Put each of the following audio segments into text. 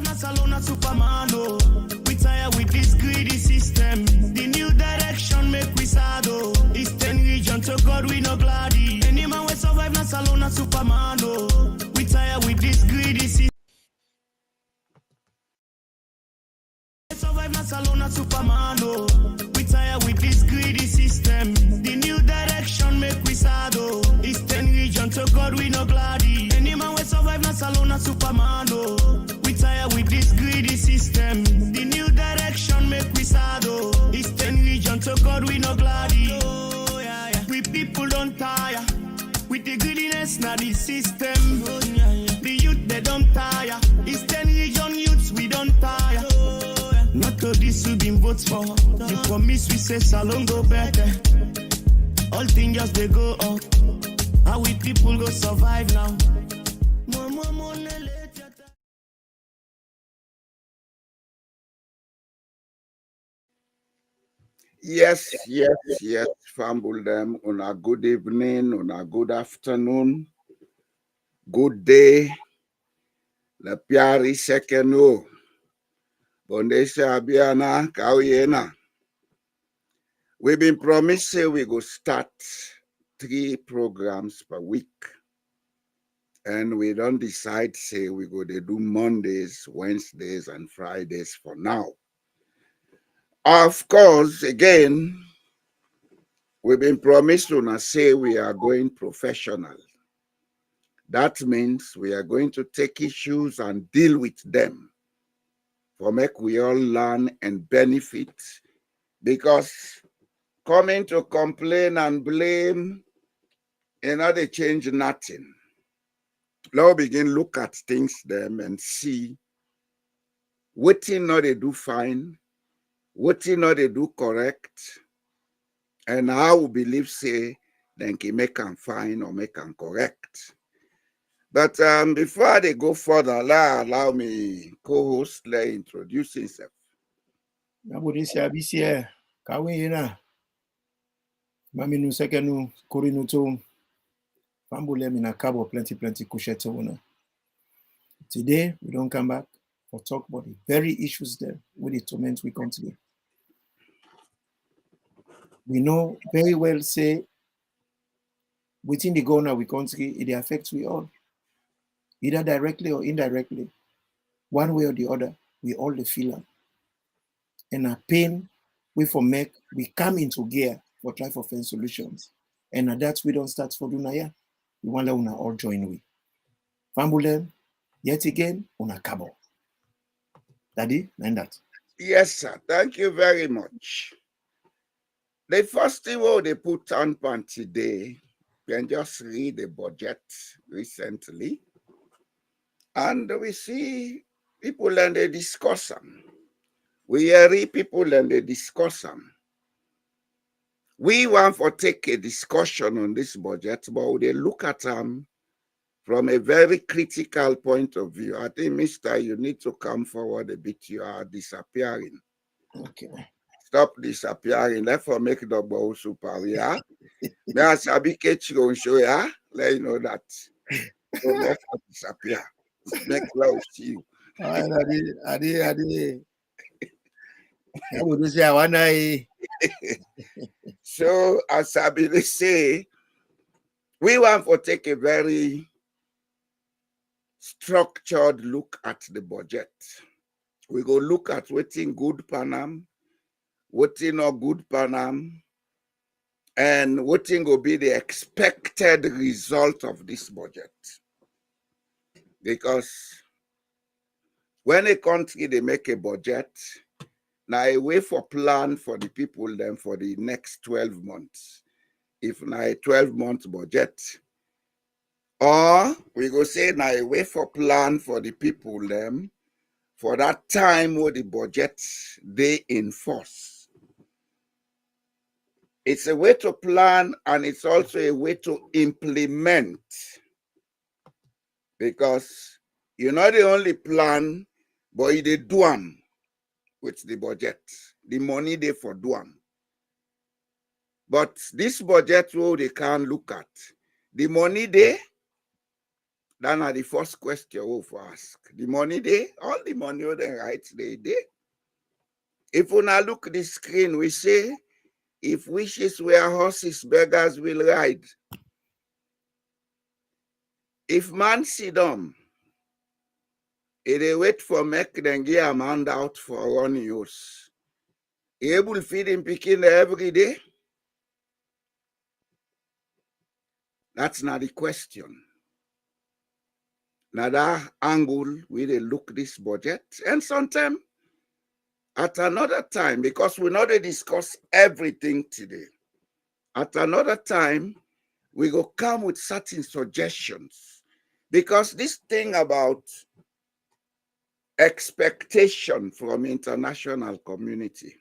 survive, not alone, not Superman, oh. We tired with this greedy system. The new direction make we sad, oh. Eastern region to God we no gladdy. Any man we survive, not alone, not Superman, oh. We tired with this greedy system. Survive, not alone, not Superman, oh. We tired with this greedy system. The new direction make we sad, oh. Eastern region to God we no gladdy. Any man we survive, not alone, not Superman, oh. We tired with this greedy system. The new direction make we sad, oh. Eastern region to God we no gladdy. Oh, yeah, yeah. We people don't tire with the greediness, not the system. Oh, yeah, yeah. The youth they don't tire. Eastern region youths we don't tire. Not all this we been votes for. The promise we say SaLone go better. All things just they go up. How we people go survive now? Yes, Famble them on a good evening, on a good afternoon, good day. La piari sekeno. Bondesha Abiana Kauyena. We've been promising we go start 3 programs per week. And we don't decide, say we go to do Mondays, Wednesdays, and Fridays for now. Of course, again, we've been promised to say we are going professional. That means we are going to take issues and deal with them for make we all learn and benefit, because coming to complain and blame, they change nothing. Now begin look at things them and see what thing not they do fine, what thing not they do correct, and how we believe say then can make them fine or make them correct. But before they go further, allow me co-host introduce himself. Maminu sekenu korinuto Fambule mina kabo plenty kushete una. Today we don't come back or talk about the very issues there with the torment we continue. We know very well say within the governor we country it affects we all, either directly or indirectly, one way or the other. We all the feel it. And our pain we for make we come into gear for try for find solutions. And that's we don't start for Dunaya. We want to all join we. Fambule, yet again, una cabo. Daddy, and that. Yes, sir. Thank you very much. The first thing they put on today, we can just read the budget recently. And we see people and they discuss them. We hear people and they discuss them. We want to take a discussion on this budget, but they look at them from a very critical point of view. I think, Mister, you need to come forward a bit. You are disappearing. Okay. Stop disappearing. Therefore, make the ball super. Yeah. May I sabi catch you on show, yeah? Let you know that. So therefore, disappear. Make love to you. Adi. I would say I wanna. So, as I believe say, we want to take a very structured look at the budget. We go look at what's in good Panam, what's in not good Panam, and what will be the expected result of this budget. Because when a country they make a budget, now a way for plan for the people then for the next 12 months. If now a 12-month budget, or we go say now a way for plan for the people them for that time where the budget they enforce. It's a way to plan and it's also a way to implement, because you not the only plan, but they do them with the budget, the money they for do them. But this budget, what they can look at, the money they, Then are the first question we'll ask. The money they, all the money they right they. If we now look at the screen, we say, if wishes were horses, beggars will ride. If man sit down, they wait for make them give a man out for run use. He able feed him picking every day? That's not the question. Now that angle, we they look this budget, and sometimes at another time, because we not discuss everything today. At another time, we go come with certain suggestions, because this thing about expectation from international community,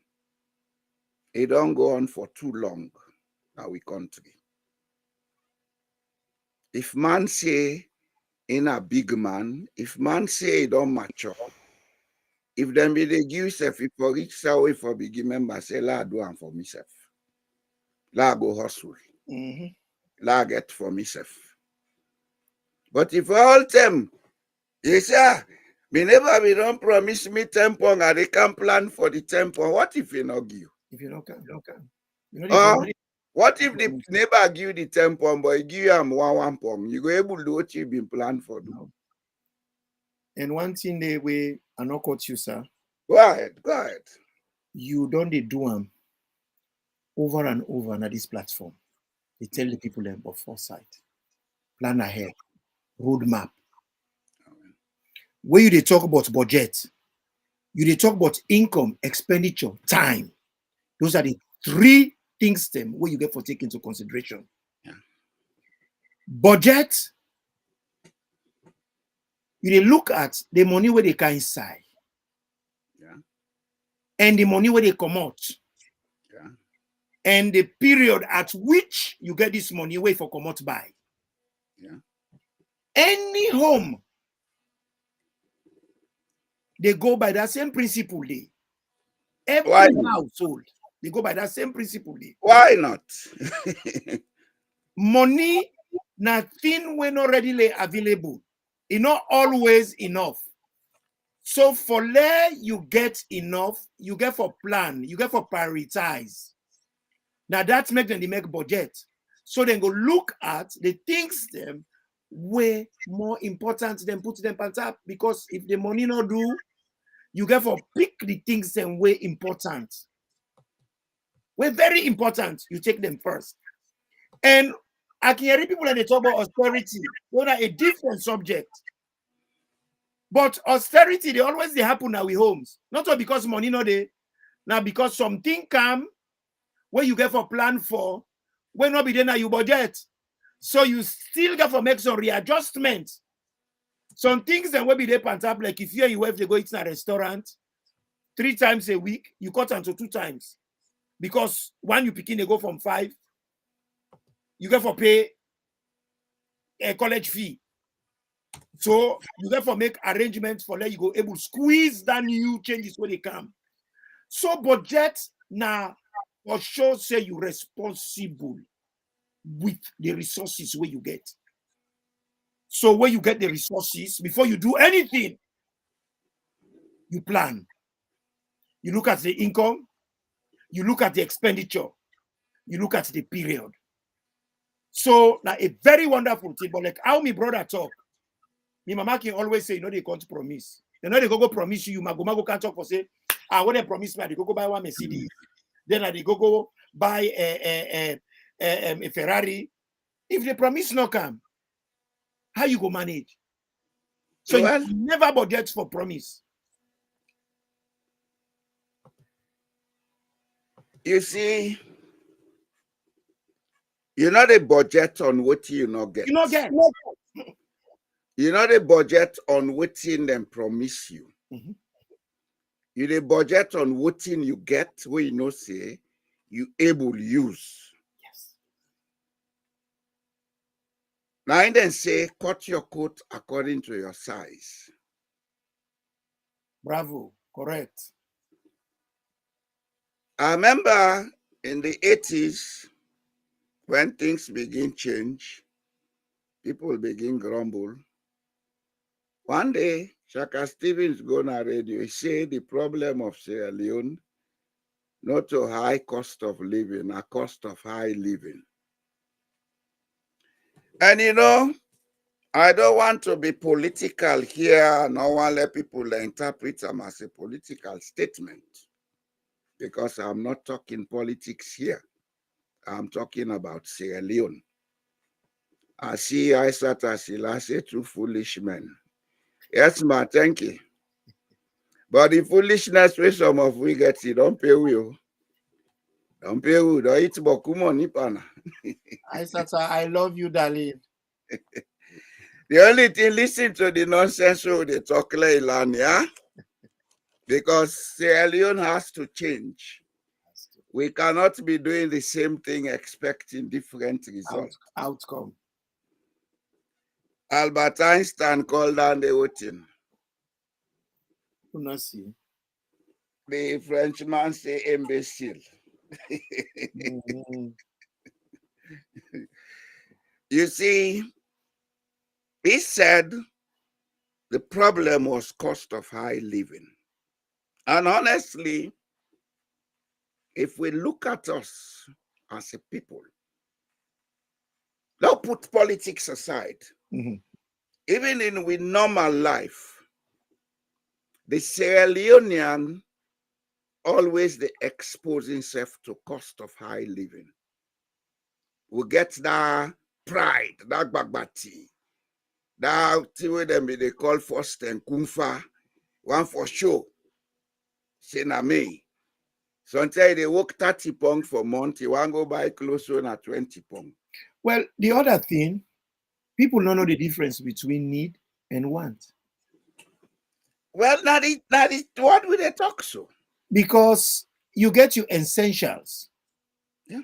it don't go on for too long in our country. If man say in a big man, if man say he don't mature, if them be they give self, if for reach away for big member, say la do am for myself. La go hustle. La get for myself. But if all them, you say, me never be don't promise me 10 pound and they can plan for the 10 pound. What if you not give? If you don't can. You know, What if the neighbor give you the 10 pound, but he give you 1 pound? You go able to do what you've been planned for. No. And one thing they way I not caught you, sir. Go ahead. You don't do them over and over on this platform. They tell the people about foresight, plan ahead, roadmap. Where they talk about budget, they talk about income, expenditure, time. Those are the 3 things them where you get for take into consideration. Yeah. Budget, you look at the money where they can inside. Yeah. And the money where they come out. Yeah. And the period at which you get this money where for come out by. Yeah. Any home, they go by that same principle. Every household, they go by that same principle. Why not? Money, nothing when already available. It's not always enough. So for there you get enough, you get for plan, you get for prioritize. Now that makes them make budget. So then go look at the things them way more important than put them on top. Because if the money not do, you get for pick the things them way important. Way very important, you take them first. And I can hear people that they talk about austerity. Those are a different subject. But austerity, they always happen now with homes. Not all because money not there. Now because something come where you get for plan for, when not be there now you budget. So you still get for make some readjustment. Some things that will be there pan tap, like if you and your wife they go eat in a restaurant 3 times a week, you cut into 2 times. Because one you pick in, they go from 5. You get for pay a college fee. So you get for make arrangements for let you go able to squeeze that new changes when they come. So budget now for sure say you responsible with the resources where you get. So when you get the resources, before you do anything, you plan. You look at the income, you look at the expenditure, you look at the period. So now a very wonderful thing, but like how my brother talk, my mama can always say, you know, they can't promise. They know they go promise you, Mago can't talk for say, when they promise me, they go buy 1 Mercedes. Then they go buy a Ferrari. If they promise not come, how you go manage? So you never budget for promise. You see, you're not a budget on what you not get. You not get. You're not a budget on what them promise you. Mm-hmm. You're a budget on what you get, where you know say you able use. Yes. Now I then say cut your coat according to your size. Bravo, correct. I remember in the 80s when things begin change, people begin grumble. One day, Shaka Stevens go on radio, he say the problem of Sierra Leone, not a high cost of living, a cost of high living. And you know, I don't want to be political here. No one let people interpret them as a political statement because I'm not talking politics here. I'm talking about Sierra Leone. I see Aisata Selassie, two foolish men. Yes, ma, thank you. But the foolishness where some of we get, you don't pay you. Don't pay you. Don't eat bokumo nipana. I love you, darling. The only thing, listen to the nonsense where they talk like yeah? Because Sierra Leone has to change. We cannot be doing the same thing expecting different results. Outcome. Albert Einstein called down the voting. The Frenchman say imbecile. You see, he said the problem was cost of high living. And honestly, if we look at us as a people, don't put politics aside. Even in with normal life, the Sierra Leonean always they expose himself to cost of high living. We get that pride, that bagbati, that thing them they call first and kumfa, one for sure. Say na me. Sometimes they work 30 pounds for month, you want to go buy clothes on at 20 pounds. Well, the other thing, people don't know the difference between need and want. Well, that is what will they talk so? Because you get your essentials. Yeah.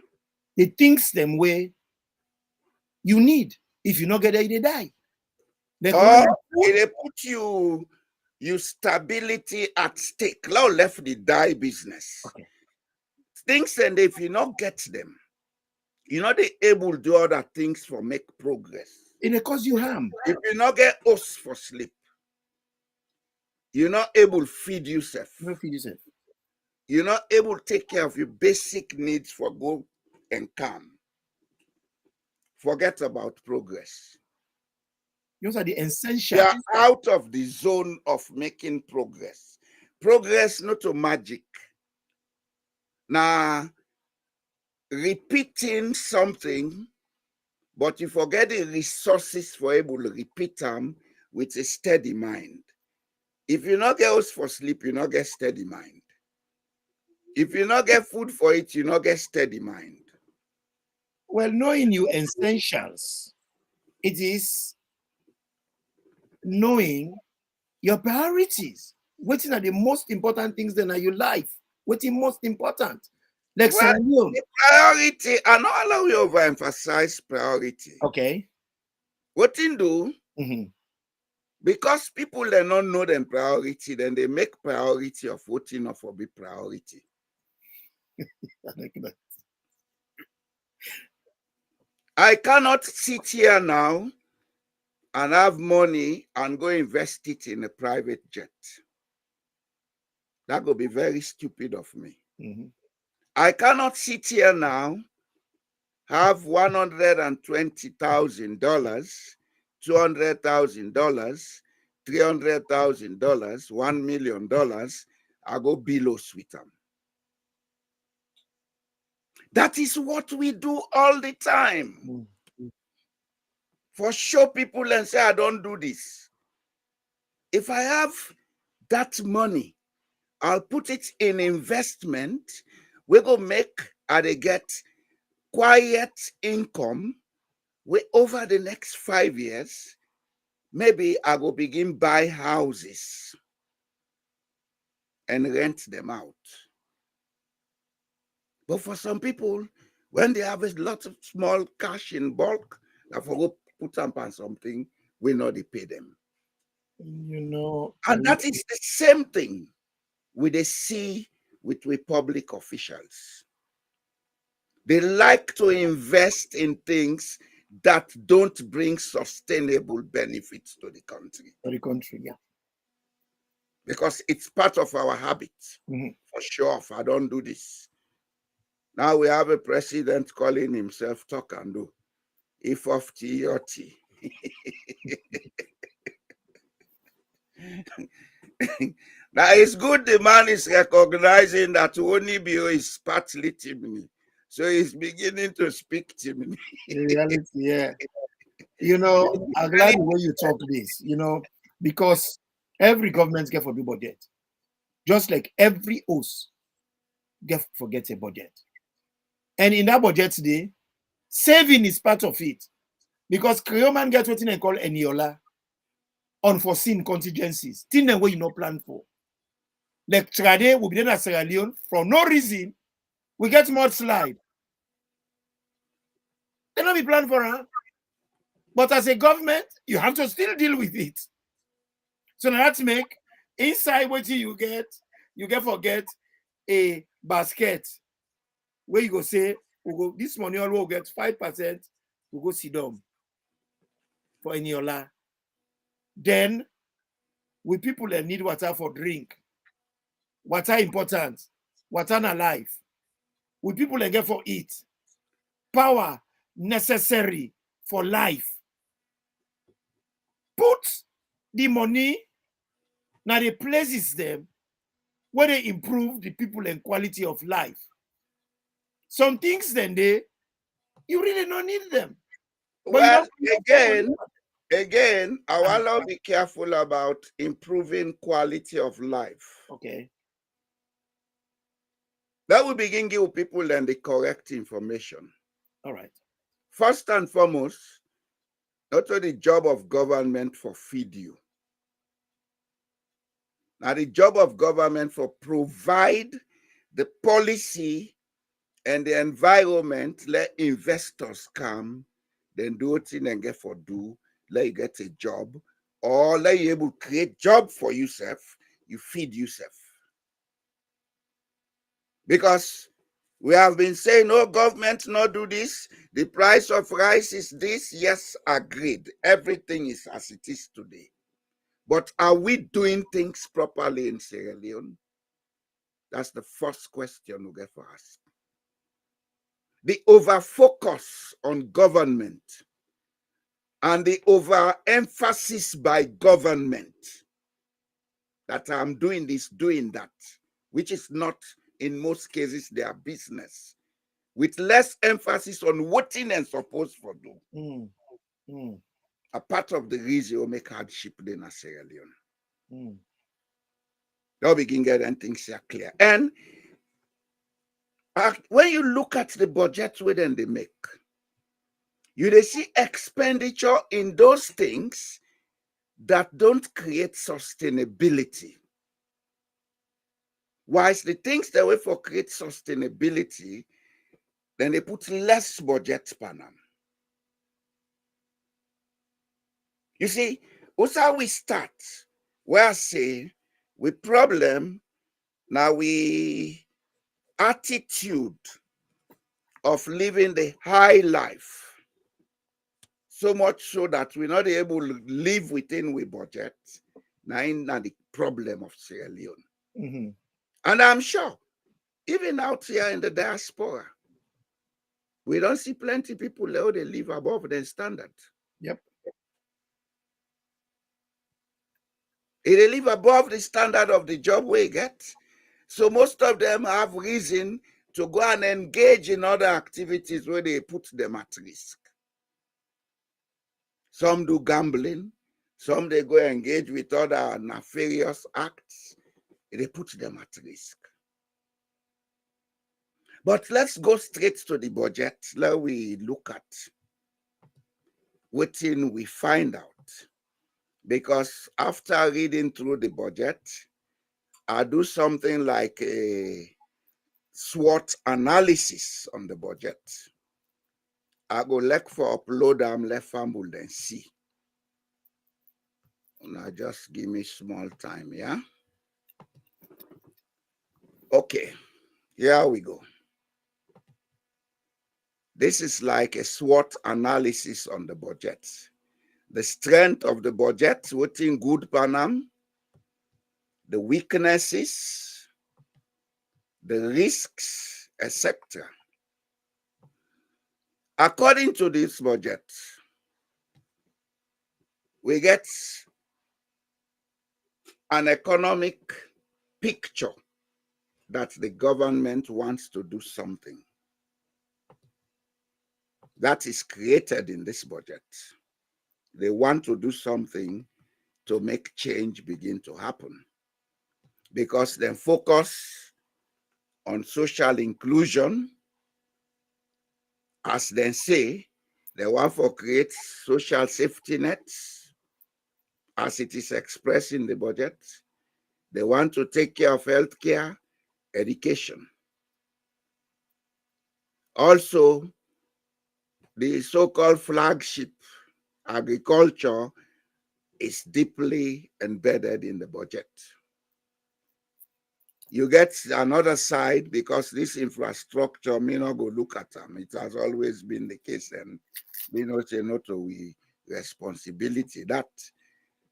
The things them way you need. If you not get it, they die. They put you stability at stake. Now left the die business. Okay. Things, and if you not get them, you're not able to do other things for make progress. It cause you harm. If you not get us for sleep, you're not able to feed yourself. You feed yourself. You're not able to take care of your basic needs for go and come. Forget about progress. Those are the essentials. You are out of the zone of making progress. Progress not a magic. Now, repeating something, but you forget the resources for able to repeat them with a steady mind. If you not get us for sleep, you not get steady mind. If you not get food for it, you not get steady mind. Well, knowing your essentials, it is knowing your priorities. What are the most important things in your life? What is most important? Like the priority, I not allow you overemphasize priority. Okay. What you do? Because people they don't know them priority, then they make priority of what you know for be priority. I cannot sit here now and have money and go invest it in a private jet. That would be very stupid of me. I cannot sit here now, have $120,000, $200,000, $300,000, $1 million. I go below with them. That is what we do all the time. For sure, people and say, I don't do this. If I have that money, I'll put it in investment. We go make, they get quiet income. We over the next 5 years, maybe I will begin buy houses and rent them out. But for some people, when they have a lot of small cash in bulk, they forget put them on something, we know they pay them. You know, and that is the same thing we see with public officials. They like to invest in things that don't bring sustainable benefits to the country. For the country, yeah. Because it's part of our habit. For sure, if I don't do this. Now we have a president calling himself talk and do. If of tea or tea. Now it's good the man is recognizing that Onibio is partly Timini. So he's beginning to speak Timini. In reality, yeah. You know, I'm glad when you talk this, you know, because every government get for the budget. Just like every host get forget a budget. And in that budget today, saving is part of it. Because Creoman get what they call Eniola, unforeseen contingencies, things that you not plan for. Like Trade will be there at Sierra Leone for no reason. We get mudslide. They not be planned for, huh? But as a government, you have to still deal with it. So now that's make inside what you get forget a basket where you go say, we go this money all will get 5%, we go sit down for Eniola. Then with people that need water for drink, water important, water na life. With people that get for eat, power necessary for life. Put the money now the places them where they improve the people and quality of life. Some things then you really don't need them. But well, again, I want to be careful about improving quality of life. Okay. That will begin give people then the correct information. All right. First and foremost, not the job of government for feed you. Now the job of government for provide the policy and the environment, let investors come, then do it and get for do, let you get a job, or let you able to create job for yourself, you feed yourself. Because we have been saying, no, government not do this, the price of rice is this, yes, agreed. Everything is as it is today. But are we doing things properly in Sierra Leone? That's the first question we get for us. The over-focus on government and the over-emphasis by government that I'm doing this, doing that, which is not, in most cases, their business, with less emphasis on what they're supposed to do. A part of the reason we make hardship in Sierra Leone. They'll begin getting things here clear. And when you look at the budget within they make, you see expenditure in those things that don't create sustainability. Whilst the things that way for create sustainability, then they put less budget per them. You see, also how we start, where I say, with problem, now we attitude of living the high life, so much so that we're not able to live within we budget. Now the problem of Sierra Leone. And I'm sure, even out here in the diaspora, we don't see plenty people there they live above their standard. Yep. They live above the standard of the job we get. So most of them have reason to go and engage in other activities where they put them at risk. Some do gambling. Some they go engage with other nefarious acts. They put them at risk. But let's go straight to the budget. Let we look at what we find out. Because after reading through the budget, I do something like a SWOT analysis on the budget. I go look for upload them, left fumble, then see. Now just give me small time, yeah? Okay, here we go. This is like a SWOT analysis on the budget. The strength of the budget, what in good Panam, the weaknesses, the risks, etc. According to this budget, we get an economic picture that the government wants to do something. That is created in this budget. They want to do something to make change begin to happen, because they focus on social inclusion. As they say, they want to create social safety nets, as it is expressed in the budget. They want to take care of healthcare, education. Also, the so-called flagship, agriculture, is deeply embedded in the budget. You get another side, because this infrastructure may not go look at them. It has always been the case, and we know it's not a responsibility. That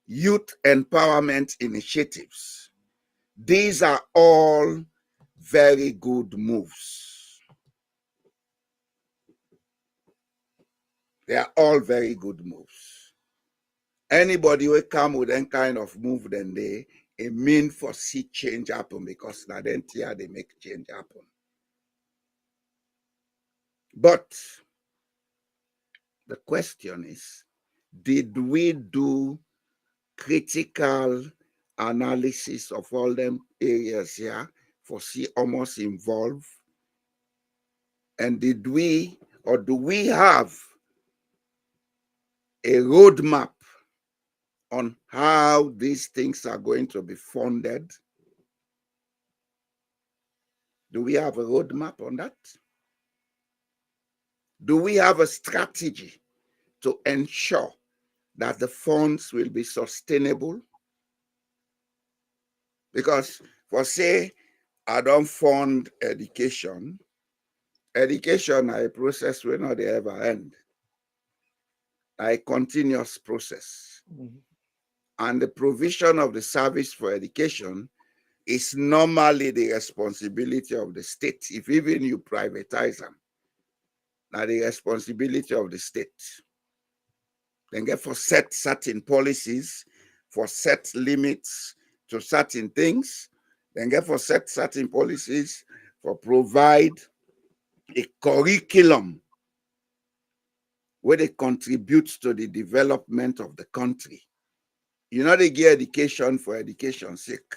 youth empowerment initiatives, these are all very good moves. They are all very good moves. Anybody will come with any kind of move, then they mean for see change happen, because now then they make change happen. But the question is, did we do critical analysis of all them areas here for see almost involved? And did we, or do we have a roadmap on how these things are going to be funded? Do we have a roadmap on that? Do we have a strategy to ensure that the funds will be sustainable? Because for say, I don't fund education. Education is a process will not ever end. A continuous process. Mhm. And the provision of the service for education is normally the responsibility of the state. If even you privatize them, now the responsibility of the state. Then get for set certain policies, for set limits to certain things, then get for set certain policies, for provide a curriculum where they contribute to the development of the country. You know, they get education for education's sake.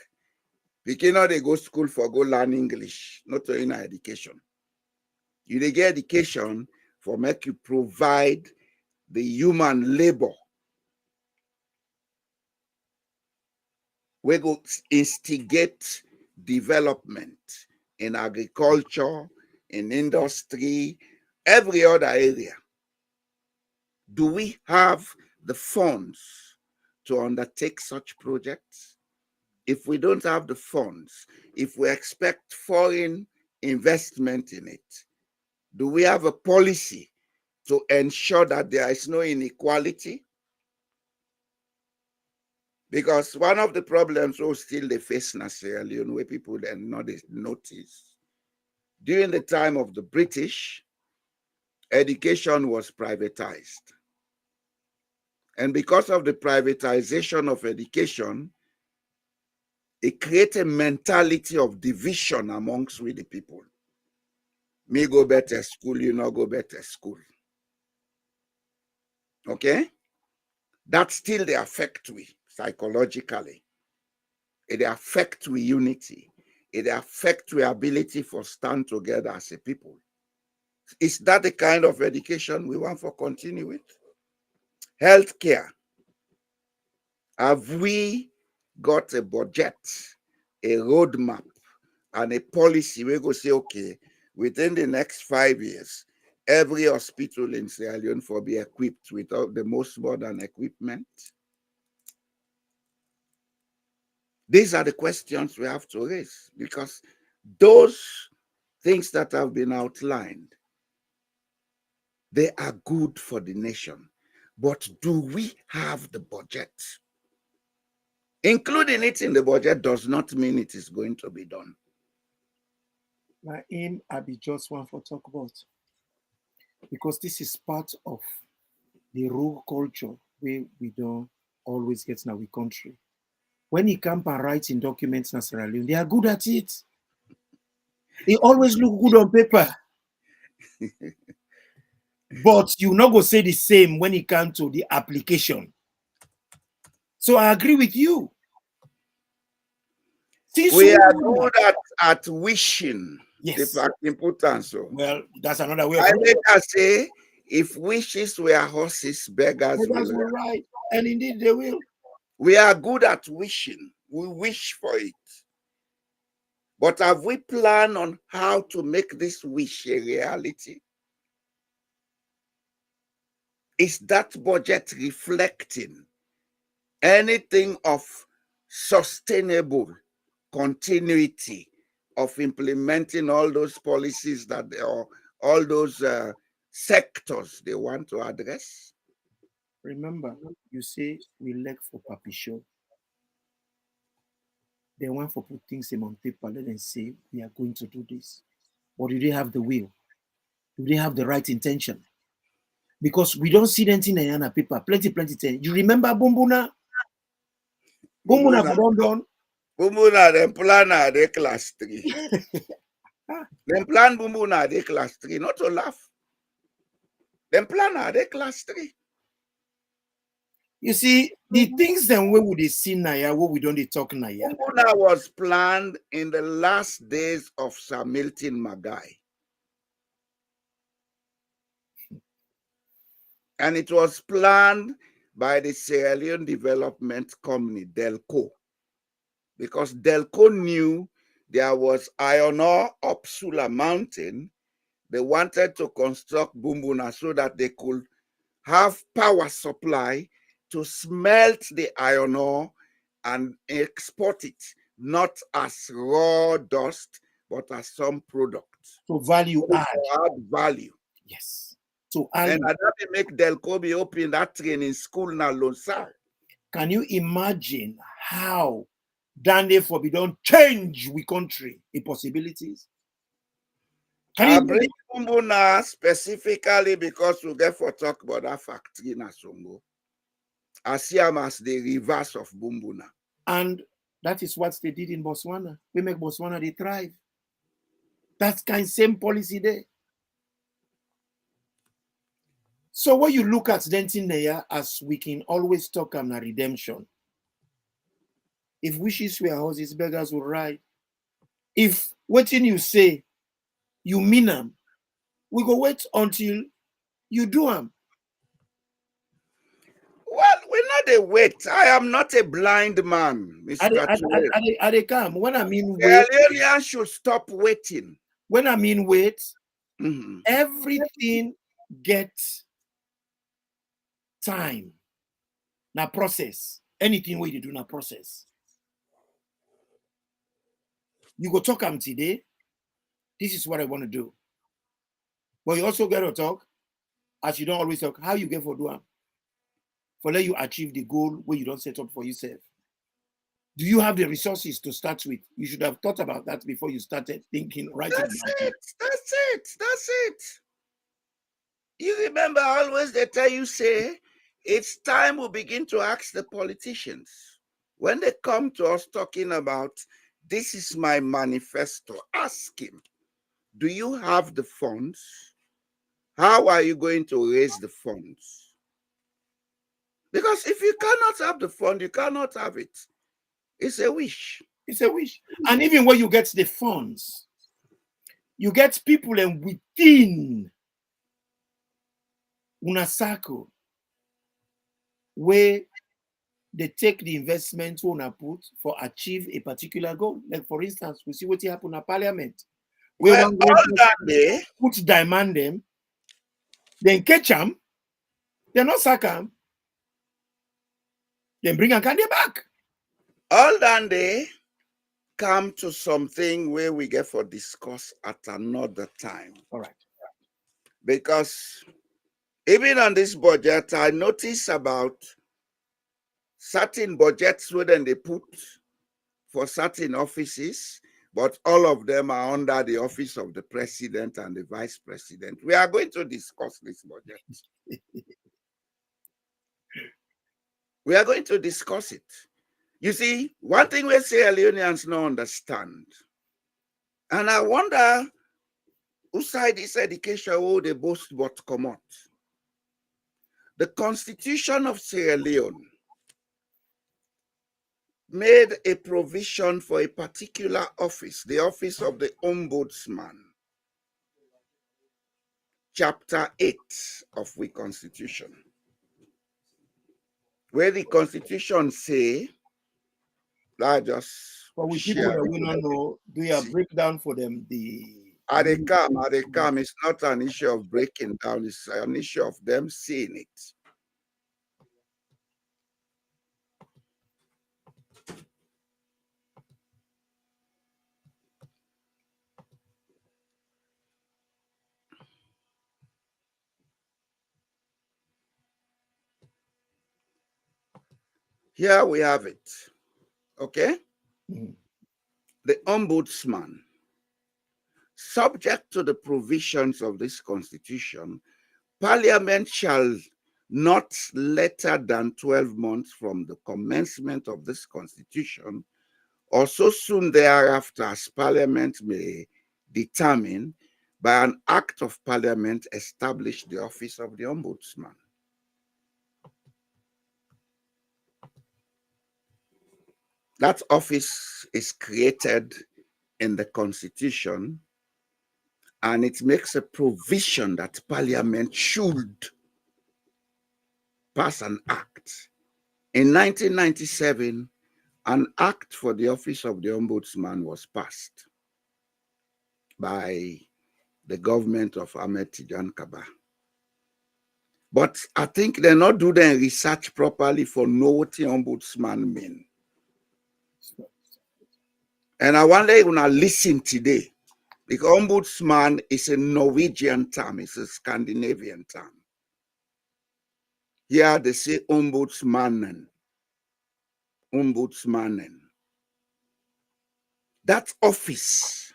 Because now they go school for go learn English, not in education. You they get education for make you provide the human labor. We go instigate development in agriculture, in industry, every other area. Do we have the funds to undertake such projects? If we don't have the funds, if we expect foreign investment in it, do we have a policy to ensure that there is no inequality? Because one of the problems we still they face in Sierra Leone, where people then not notice, during the time of the British, education was privatized. And because of the privatization of education, it created a mentality of division amongst we the people. Me go better school, you not go better school. Okay? That still they affect we psychologically. It affect we unity. It affect we ability for stand together as a people. Is that the kind of education we want for continue with? Healthcare. Have we got a budget, a roadmap, and a policy? We go say, okay, within the next 5 years, every hospital in Sierra Leone will be equipped with the most modern equipment. These are the questions we have to raise, because those things that have been outlined They are good for the nation. But do we have the budget? Including it in the budget does not mean it is going to be done. My aim, I be just one for talk about. Because this is part of the rule culture where we don't always get in our country. When he come and write in documents in Sierra Leone, they are good at it. They always look good on paper. But you not go say the same when it comes to the application. So I agree with you. We are good at wishing. Yes. The importance. So. Well, that's another way of I later say, if wishes were horses, beggars will ride. And indeed they will. We are good at wishing. We wish for it. But have we planned on how to make this wish a reality? Is that budget reflecting anything of sustainable continuity of implementing all those policies that all those sectors they want to address? Remember, you say we lack for papi show. They want to put things on paper. Let them say we are going to do this. Or do they have the will? Do they have the right intention? Because we don't see anything in the paper. Plenty things. You remember Bumbuna? Bumbuna for London. Bumbuna, them plan are they class 3. Them plan Bumbuna they class 3, not to laugh. Them plan are they class 3. You see, the things then where would they see Naya, what we don't talk Naya. Bumbuna was planned in the last days of Sir Milton Magai. And it was planned by the Sierra Leone Development Company, Delco. Because Delco knew there was iron ore up Sula Mountain. They wanted to construct Bumbuna so that they could have power supply to smelt the iron ore and export it, not as raw dust, but as some product. So value add. Value. Yes. So and that make Delco be open that training school now, Lonsar. Can you imagine how Dande for we don't change we country the possibilities? I bring Bumbuna specifically because we get for talk about that factory in Songo. I see them as the reverse of Bumbuna. And that is what they did in Botswana. We make Botswana they thrive. That's kind of same policy there. So when you look at Dentin as we can always talk on a redemption. If wishes were horses, beggars will ride. If waiting you say, you mean them, we go wait until you do them. Well, we're not a wait. I am not a blind man, Mr. Are they come? When I mean wait, Sierra Leoneans should stop waiting. When I mean wait, everything gets time. Now process. Anything we do now process. You go talk today. This is what I want to do. But you also got to talk, as you don't always talk, how you get for do them. For let you achieve the goal where you don't set up for yourself. Do you have the resources to start with? You should have thought about that before you started thinking, right? That's it. You remember always they tell you, say, it's time we begin to ask the politicians. When they come to us talking about, this is my manifesto, ask him, do you have the funds? How are you going to raise the funds? Because if you cannot have the fund, you cannot have it. It's a wish. It's a wish. And even when you get the funds, you get people and within una circle where they take the investment una put for achieve a particular goal. Like for instance, we see what happened in Parliament. Where all that day, put demand them, then catch them, then not sack them, then bring a candy back. All that day come to something where we get for discuss at another time. All right. Because Even on this budget, I notice about certain budgets where then they put for certain offices, but all of them are under the office of the president and the vice president. We are going to discuss this budget. We are going to discuss it. You see, one thing we Sierra Leoneans don't understand, and I wonder who side this education will they boast but come out. The Constitution of Sierra Leone made a provision for a particular office, the office of the Ombudsman. Chapter 8 of the Constitution, where the Constitution say, I just But with people that we don't know, do you have breakdown for them? At they come, it's not an issue of breaking down, it's an issue of them seeing it. Here we have it, okay? The Ombudsman, subject to the provisions of this Constitution, Parliament shall not later than 12 months from the commencement of this Constitution, or so soon thereafter as Parliament may determine, by an Act of Parliament, establish the office of the Ombudsman. That office is created in the Constitution, and it makes a provision that Parliament should pass an act. In 1997, an act for the office of the Ombudsman was passed by the government of Ahmed Tijan Kaba. But I think they're not doing their research properly for know what the Ombudsman means. And I wonder if you want to listen today, because Ombudsman is a Norwegian term, it's a Scandinavian term. Here they say Ombudsmannen. Ombudsmannen. That office,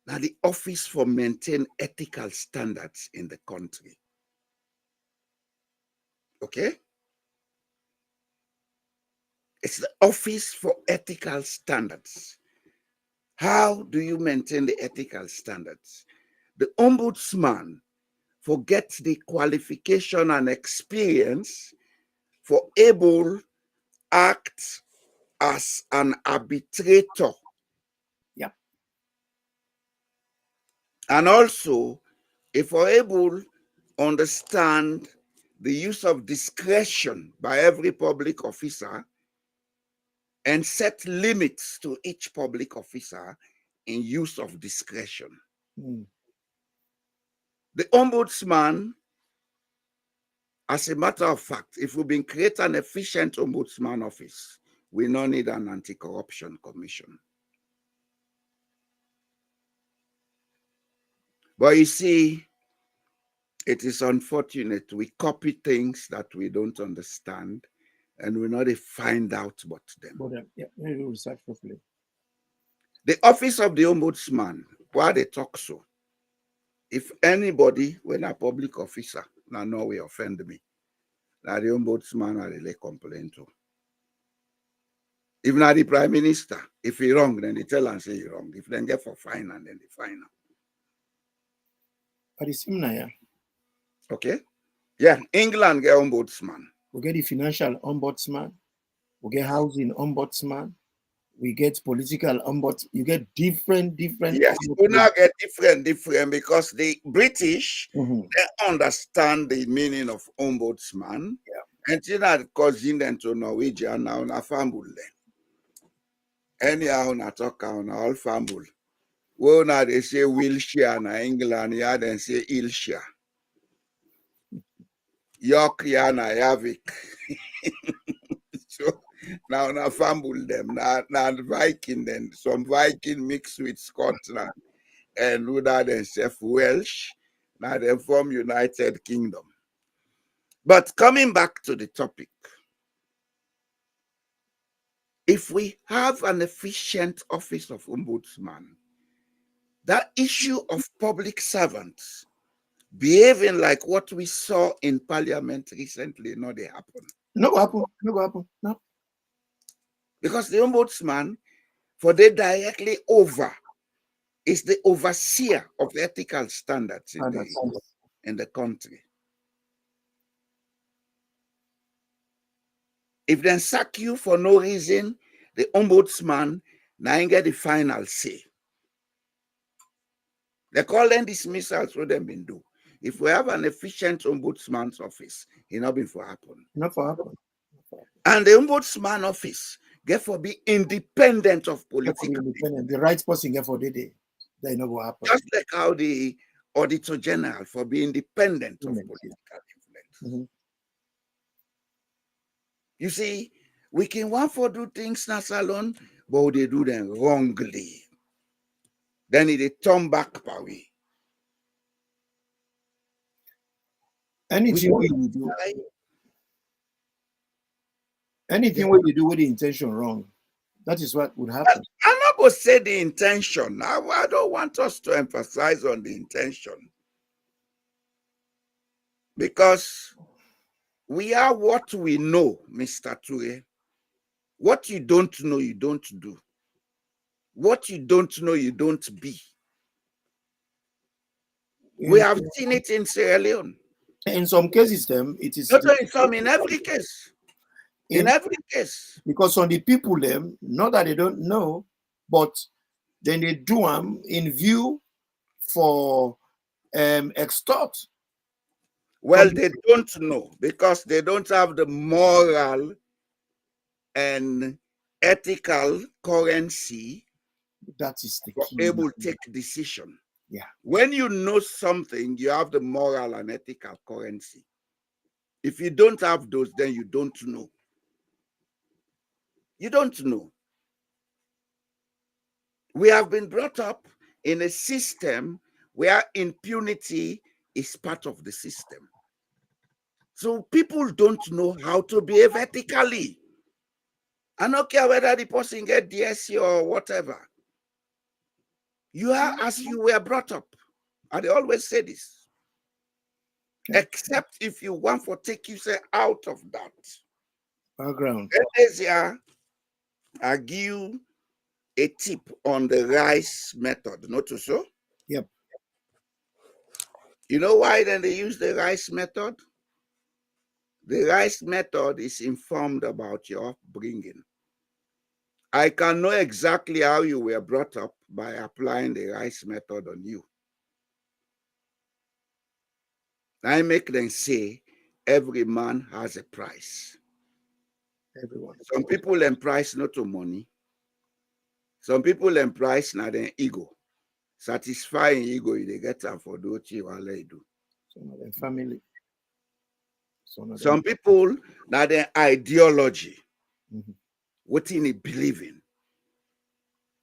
now the office for maintain ethical standards in the country. Okay? It's the office for ethical standards. How do you maintain the ethical standards? The Ombudsman forgets the qualification and experience for able act as an arbitrator. Yeah. And also, if we're able to understand the use of discretion by every public officer and set limits to each public officer in use of discretion. The Ombudsman, as a matter of fact, if we've been creating an efficient Ombudsman office, we don't need an anti-corruption commission. But you see, it is unfortunate we copy things that we don't understand and we not find out about them. But yeah, maybe research properly. The office of the Ombudsman, why they talk so? If anybody, when a public officer, now no way offend me, now the Ombudsman are really complain to. If not the Prime Minister, if he wrong, then they tell and say he wrong. If they get for fine, and then they fine him. But it's similar, yeah. Okay? Yeah, England get Ombudsman. We get the financial ombudsman, we get housing ombudsman, we get political ombudsman. You get different. Yes, you now get different because the British they understand the meaning of ombudsman. Yeah. And you know, causing them to Norwegian now na famble. Anyhow, na talk on all famble. Well, now they say Wiltshire na England, yeah, then say Ilshire. York na Yavik. So now na fumble them. Now Viking then some Viking mixed with Scotland and who that themselves Welsh. Now they form United Kingdom. But coming back to the topic, if we have an efficient office of ombudsman, that issue of public servants behaving like what we saw in Parliament recently, no, they happen. No go happen. No go happen. No. Because the ombudsman, for they directly over, is the overseer of ethical standards in the country. If they sack you for no reason, the ombudsman now get the final say. They call them dismissals what them been do. If we have an efficient ombudsman's office, it not been for happen. Not for happen. And the ombudsman office get for be independent of political. Independent. The right person get for the day. They know what happen. Just like how the Auditor General for be independent of political influence. You see, we can want for do things na SaLone, but they do them wrongly. Then it turn back per way. Anything we do, anything we do with the intention wrong, that is what would happen. I'm not going to say the intention. I don't want us to emphasize on the intention. Because we are what we know, Mr. Ture. What you don't know, you don't do. What you don't know, you don't be. We have seen it in Sierra Leone. In some cases, it is not in some, in every case. In every case. Because on the people, not that they don't know, but then they do them in view for extort. Well, they don't know because they don't have the moral and ethical currency that is the key. Able to take decision. Yeah. When you know something, you have the moral and ethical currency. If you don't have those, then you don't know. You don't know. We have been brought up in a system where impunity is part of the system. So people don't know how to behave ethically. I don't care whether the person get DSC or whatever. You are as you were brought up. And they always say this. Except if you want to take you out of that background. I give you a tip on the rice method, not so? Yep. You know why then they use the rice method? The rice method is informed about your upbringing. I can know exactly how you were brought up by applying the rice method on you. I make them say every man has a price. Everyone. Some people em price not to money. Some people em price na their ego. Satisfying ego, they get them for do what you do. Some of them family. Some people na their ideology. What in it believing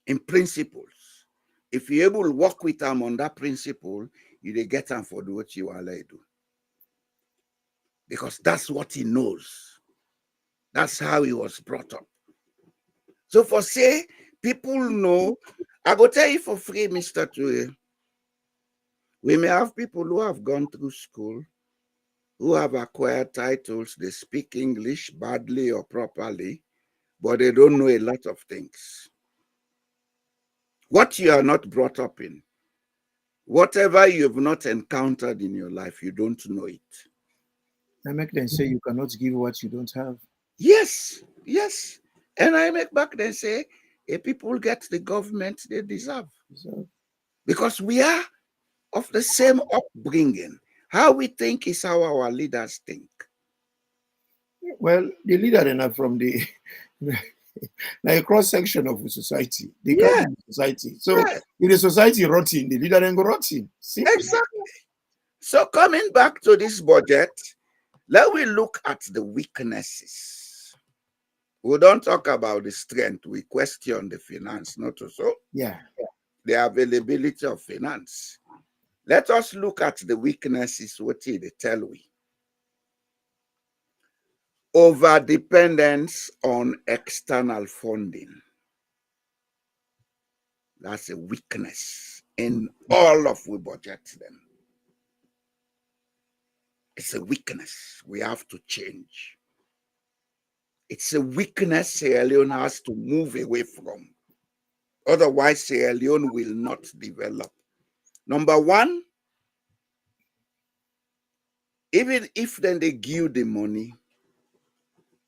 in principles. If you're able to work with them on that principle, you they get them for do what you do. Because that's what he knows. That's how he was brought up. So for say, people know, I go tell you for free, Mr. Ture, we may have people who have gone through school, who have acquired titles, they speak English badly or properly, but they don't know a lot of things. What you are not brought up in, whatever you've not encountered in your life, you don't know it. I make them say you cannot give what you don't have. Yes, yes. And I make back then say, if people get the government they deserve. Because we are of the same upbringing. How we think is how our leaders think. Well, the leader are from the like a cross-section of the society. The society. So if the society rotten, the leader then go rotten. Exactly. So coming back to this budget, let we look at the weaknesses. We don't talk about the strength. We question the finance, not so. Yeah. The availability of finance. Let us look at the weaknesses, what they tell we. Over dependence on external funding. That's a weakness in all of we budget them. It's a weakness we have to change. It's a weakness Sierra Leone has to move away from. Otherwise, Sierra Leone will not develop. Number one, even if then they give the money,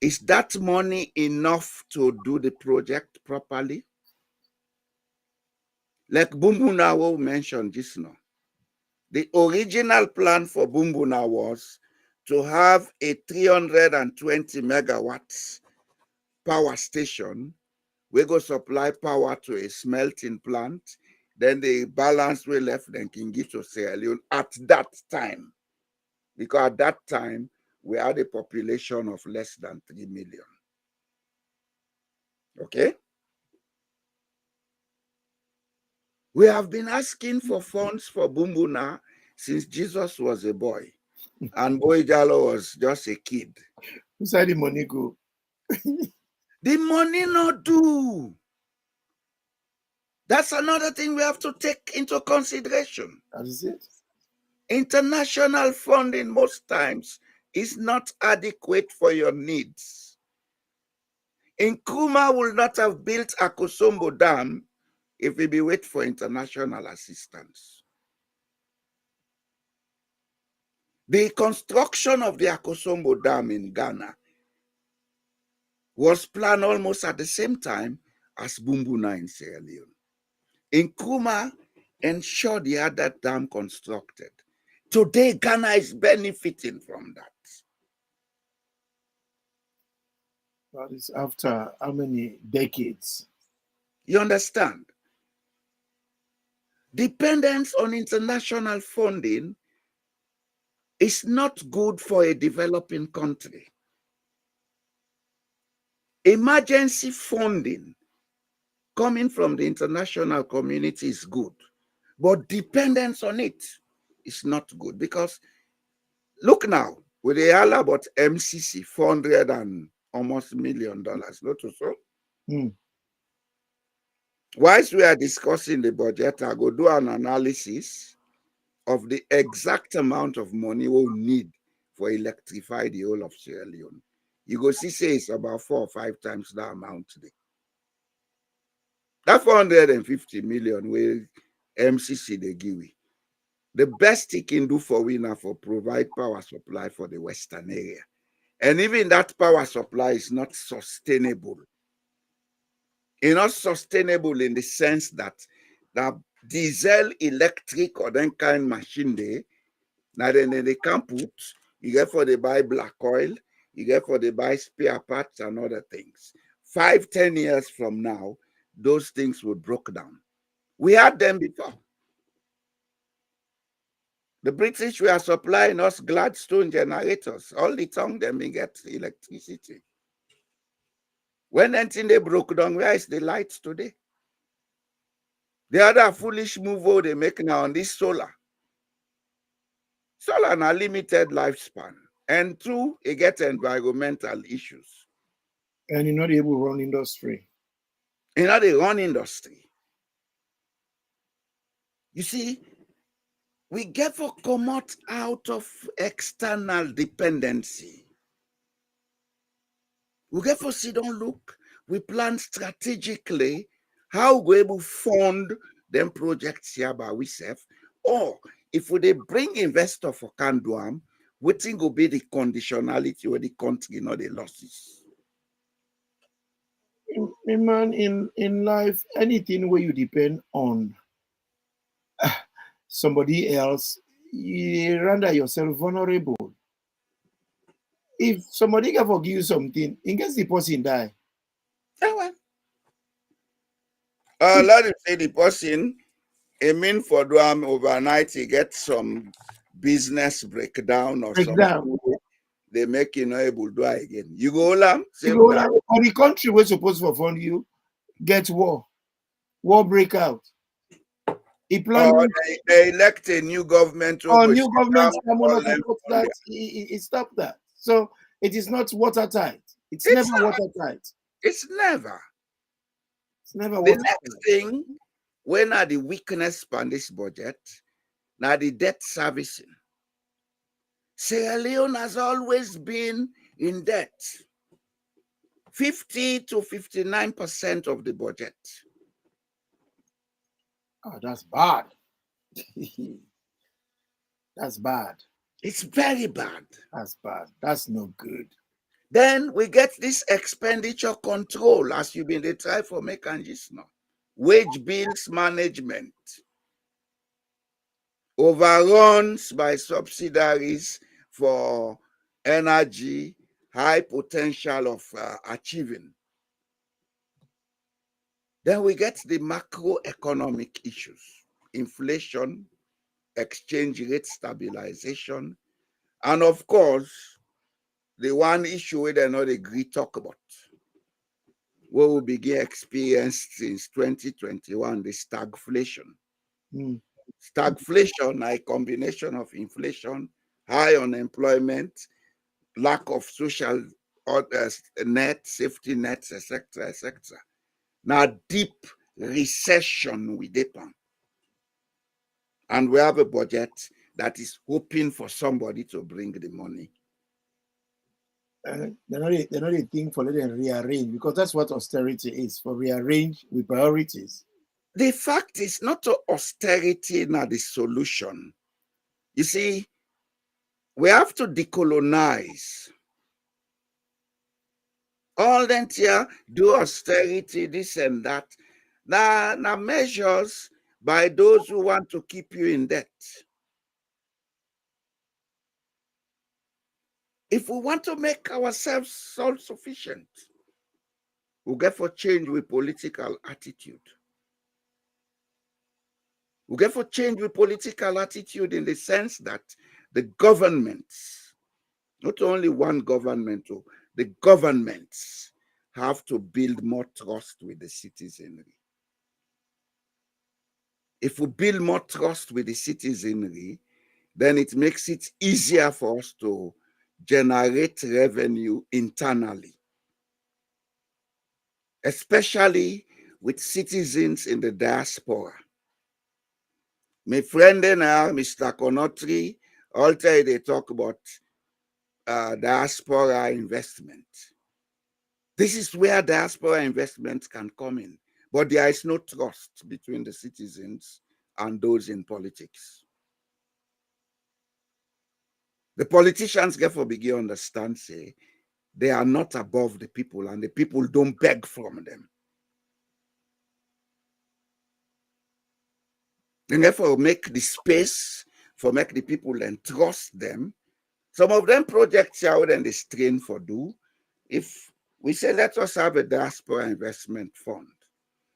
is that money enough to do the project properly? Like Bumbuna mentioned just now. The original plan for Bumbuna was to have a 320 megawatts power station. We go supply power to a smelting plant. Then the balance we left then can give to Sierra Leone at that time. Because at that time, we had a population of less than 3 million. Okay? We have been asking for funds for Bumbuna since Jesus was a boy. And Boy Jalo was just a kid. Who's the money go? The money not do. That's another thing we have to take into consideration. That is it. International funding most times is not adequate for your needs. Nkrumah will not have built Akosombo Dam if we be wait for international assistance. The construction of the Akosombo Dam in Ghana was planned almost at the same time as Bumbuna in Sierra Leone. Nkrumah ensured he had that dam constructed. Today, Ghana is benefiting from that. That is after how many decades? You understand? Dependence on international funding is not good for a developing country. Emergency funding coming from the international community is good, but dependence on it is not good, because look now, with the all about MCC, 400 and almost $1 million, not so. Whilst we are discussing the budget, I go do an analysis of the exact amount of money we'll need for electrify the whole of Sierra Leone. You go see, say it's about 4 or 5 times that amount today. That 450 million will MCC they give we. The best he can do for we now for provide power supply for the western area. And even that power supply is not sustainable. It's not sustainable in the sense that the diesel, electric, or then kind machine there, now then they can put, you get for they buy black oil, you get for they buy spare parts and other things. 5-10 years from now, those things would broke down. We had them before. The British were supplying us Gladstone generators. All the time them we get electricity. When anything they broke down, where is the lights today? The other foolish move they make now on this solar. Solar has a limited lifespan. And 2, it gets environmental issues. And you're not able to run industry. You know, they run industry. You see, we get for come out of external dependency. We get for sit down look, we plan strategically how we able fund them projects here by ourselves, or if we they bring investor for Kanduam, what thing will be the conditionality where the country not the losses. Man, in life, anything where you depend on somebody else, you render yourself vulnerable. If somebody can forgive you something, in case the person die. Let him say the person, I mean for them overnight, he gets some business breakdown or something. They make you not able to do it again. You go lam, or the country was supposed to fund you, get war break out. He planned Or they elect a new government who go new sit government down come all on them support on that. He stopped that. So it is not watertight. It's It's never not. watertight. It's never. It's never The watertight. next thing, when are the weakness on this budget? Now the debt servicing. Sierra Leone has always been in debt. 50 to 59% of the budget. Oh, that's bad. That's bad. It's very bad. That's bad. That's no good. Then we get this expenditure control, as you've been trying for mechanism now. Wage bills management. Overruns by subsidiaries for energy, high potential of achieving. Then we get the macroeconomic issues, inflation, exchange rate stabilization, and of course, the one issue we do not agree talk about, what we begin experience since 2021, the stagflation. Mm. Stagflation, a combination of inflation, high unemployment, lack of social net, safety nets, etc., etc. Now, deep recession we depend. And we have a budget that is hoping for somebody to bring the money. They're not a thing for letting rearrange, because that's what austerity is, for rearrange with priorities. The fact is not austerity not the solution. You see, we have to decolonize. All that here do austerity, this and that. Now measures by those who want to keep you in debt. If we want to make ourselves self-sufficient, we'll get for change with political attitude. We'll get for change with political attitude in the sense that the governments, not only one government, the governments have to build more trust with the citizenry. If we build more trust with the citizenry, then it makes it easier for us to generate revenue internally, especially with citizens in the diaspora. My friend now, Mr. Konotri, all time they talk about diaspora investment. This is where diaspora investment can come in, but there is no trust between the citizens and those in politics. The politicians therefore begin to understand, say, they are not above the people and the people don't beg from them. And therefore make the space for make the people and trust them. Some of them projects are then they strain for do. If we say, let us have a diaspora investment fund,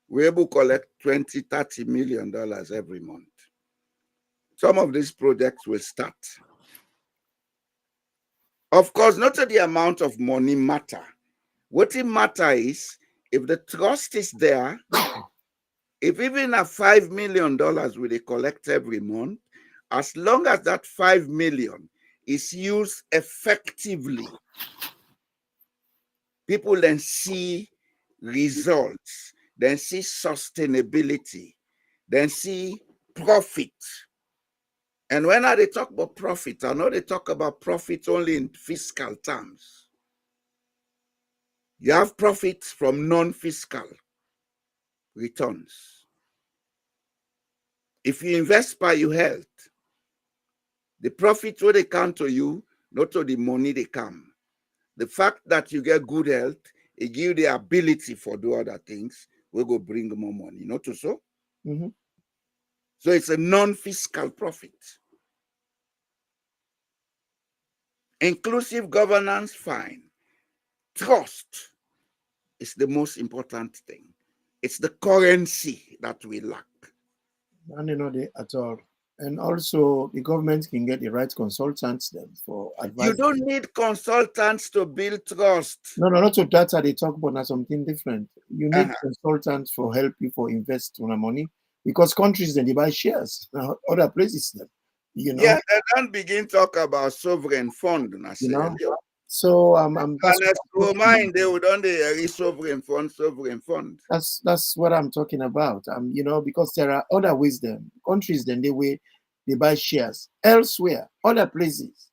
we're able to collect $20, $30 million every month. Some of these projects will start. Of course, not the amount of money matter. What it matters is if the trust is there, if even a $5 million will collect every month, as long as that 5 million is used effectively, people then see results, then see sustainability, then see profit. And when they talk about profit, I know they talk about profit only in fiscal terms. You have profit from non-fiscal returns. If you invest by your health, the profit will they come to you, not to the money they come. The fact that you get good health, it gives you the ability for do other things, will go bring more money, not so? Mm-hmm. So it's a non-fiscal profit. Inclusive governance, fine. Trust is the most important thing. It's the currency that we lack. And at all. And also, the government can get the right consultants then for advice. You don't need consultants to build trust. No, not to data they talk about now something different. You need consultants for help you for invest on the money, because countries then they buy shares. Now other places then, Yeah, they don't begin talk about sovereign fund. you know. So that's And as to mind, they would only sovereign fund, sovereign fund. that's what I'm talking about. Because there are other ways then countries then they buy shares elsewhere, other places,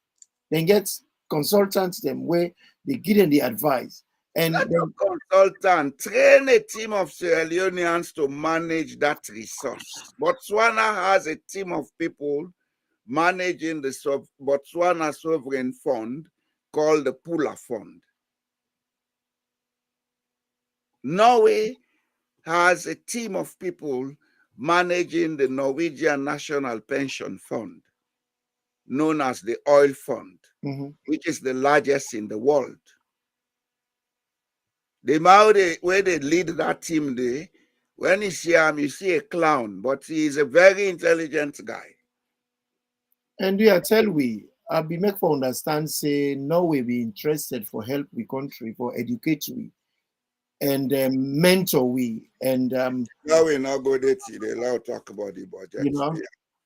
then get consultants them where they give them the advice. And Not then, a consultant, train a team of Sierra Leoneans to manage that resource. Botswana has a team of people managing the Botswana Sovereign Fund called the Pula Fund. Norway has a team of people managing the Norwegian National Pension Fund, known as the Oil Fund, which is the largest in the world. The Maori, where they lead that team, when you see him, you see a clown, but he is a very intelligent guy. and we tell we be make for understand say Norway be interested for help we country for educate we and mentor we and Now we not go there till they allow talk about the budget. Yeah.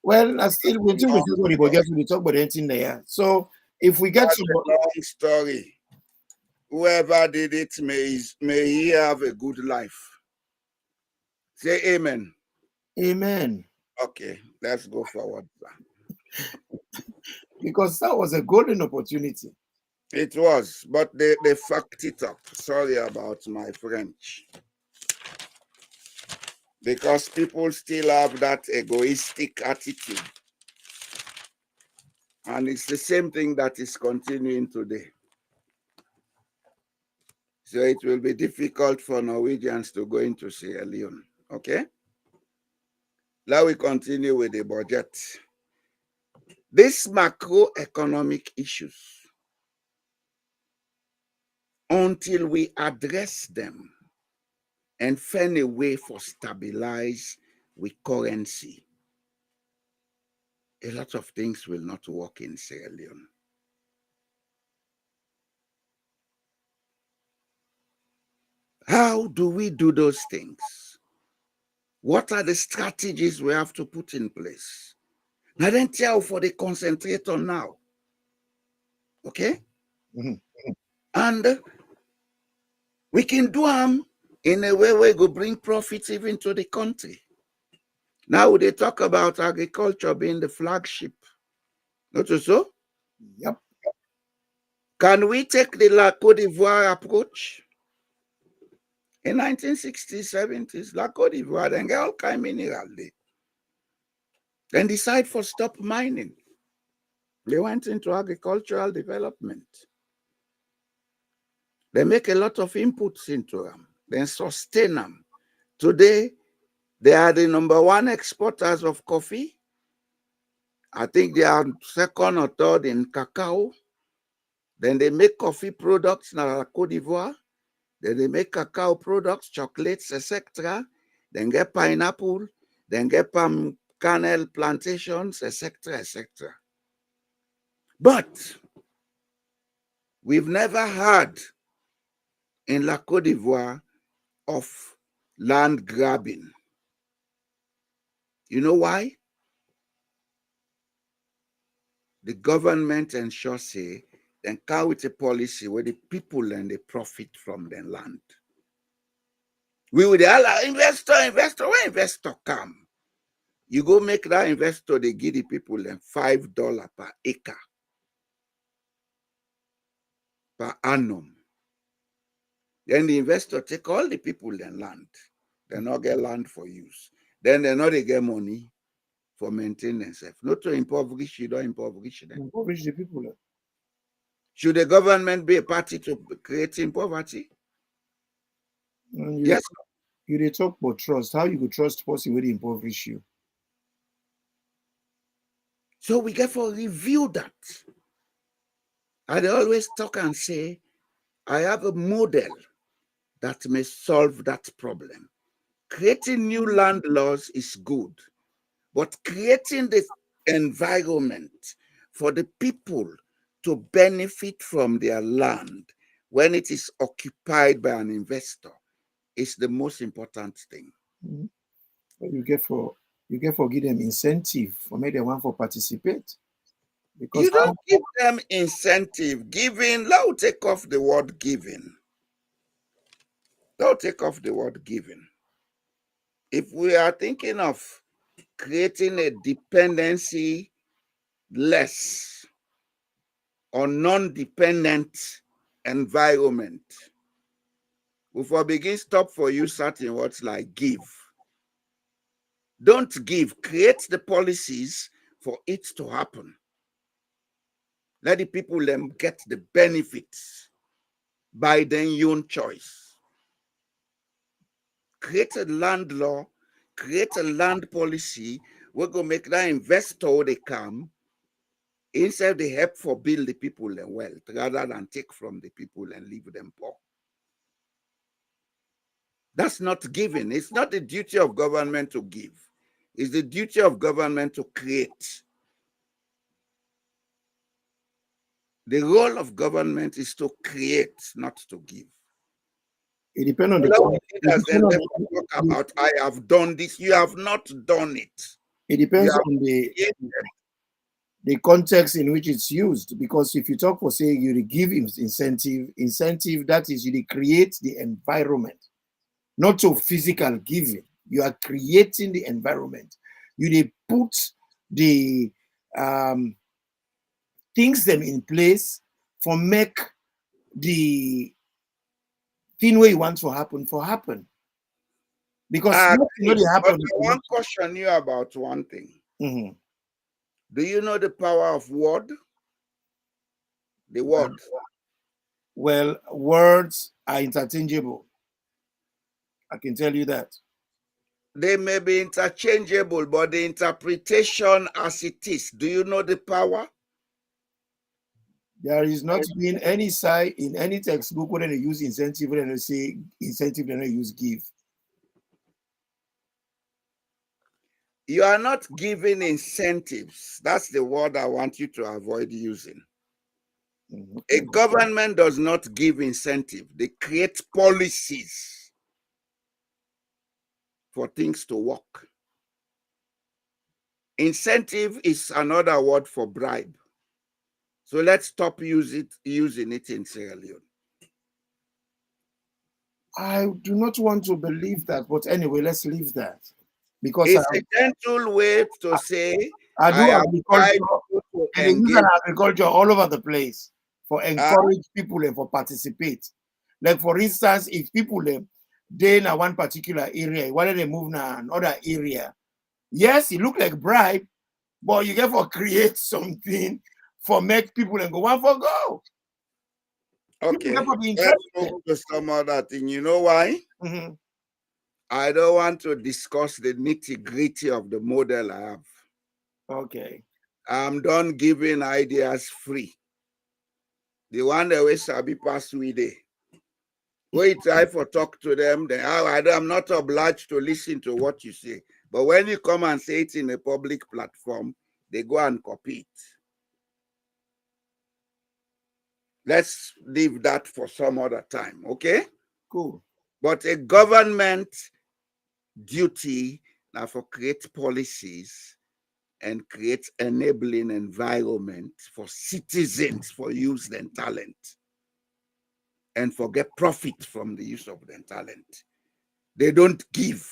well I still we talk about the budget, we talk about anything there. So if we get That's a long story. Whoever did it may he have a good life. Say amen. amen. Okay, let's go forward. Because that was a golden opportunity. It was, but they fucked it up. Sorry about my French. Because people still have that egoistic attitude. And it's the same thing that is continuing today. So it will be difficult for Norwegians to go into Sierra Leone. Okay? Now we continue with the budget. These macroeconomic issues, until we address them and find a way for stabilize with currency, a lot of things will not work in Sierra Leone. How do we do those things? What are the strategies we have to put in place? Now then tell for the concentrate on now. Okay? And we can do them in a way where we bring profits even to the country. Now they talk about agriculture being the flagship. Not so? Yep. Can we take the La Côte d'Ivoire approach? In 1960s, 70s, La Côte d'Ivoire, then get all kind of mineral there. Then decide for stop mining. They went into agricultural development. They make a lot of inputs into them, then sustain them. Today, they are the #1 exporters of coffee. I think they are second or third in cacao. Then they make coffee products in La Côte d'Ivoire. Then they make cacao products, chocolates, etc. Then get pineapple. Then get palm kernel plantations, etc., etc. But we've never heard in La Côte d'Ivoire of land grabbing. You know why? The government ensures say then come with a policy where the people and they profit from the land. We would allow investor, where investor come? You go make that investor, they give the people then $5 per acre per annum. Then the investor take all the people and land. They not get land for use. Then they know they get money for maintenance. Not to impoverish you, don't impoverish them. Impoverish the people. Should the government be a party to creating poverty? Yes. You they talk about trust. How you could trust person when they impoverish you? So we get for review that. I always talk and say, I have a model that may solve that problem. Creating new land laws is good, but creating the environment for the people to benefit from their land when it is occupied by an investor is the most important thing. You get for give them incentive for make them want for participate. Because You don't give them incentive. Giving, now take off the word giving. Don't take off the word giving. If we are thinking of creating a dependency less or non-dependent environment, before begin stop for you certain words like give. Don't give, create the policies for it to happen. Let the people get the benefits by their own choice. Create a land law, create a land policy. We're going to make that investor they come, instead they help for build the people and wealth, rather than take from the people and leave them poor. That's not giving. It's not the duty of government to give. It's the duty of government to create. The role of government is to create, not to give. it depends on the Talk about I have done this. You have not done it. It depends on the context in which it's used. Because if you talk for say you give incentive, that is you create the environment, not to physical giving. You are creating the environment. You put the things them in place for make the thing where you want to happen. Because nothing happen. I want to question you about one thing. Mm-hmm. Do you know the power of word? The word. Well, words are interchangeable. I can tell you that. They may be interchangeable, but the interpretation as it is, do you know the power? There is not been any side in any textbook where they use incentive and they say incentive and they use give. You are not giving incentives. That's the word I want you to avoid using. Mm-hmm. A government does not give incentive. They create policies for things to work. Incentive is another word for bribe. So let's stop using it in Sierra Leone. I do not want to believe that, but anyway, let's leave that. Because it's a gentle way to say I do agriculture, and they use an agriculture all over the place for encourage people and for participate. Like for instance, if people they in one particular area, why don't they move now another area? Yes, it look like bribe, but you get for create something for make people and go one for go. Okay, let's move to some other thing. You know why? Mm-hmm. I don't want to discuss the nitty-gritty of the model I have. Okay. I'm done giving ideas free. The one that we sabi pass with day. We try for talk to them, then I'm not obliged to listen to what you say. But when you come and say it in a public platform, they go and copy it. Let's leave that for some other time, okay? Cool. But a government duty now for create policies and create enabling environment for citizens for use their talent and for get profit from the use of their talent. They don't give.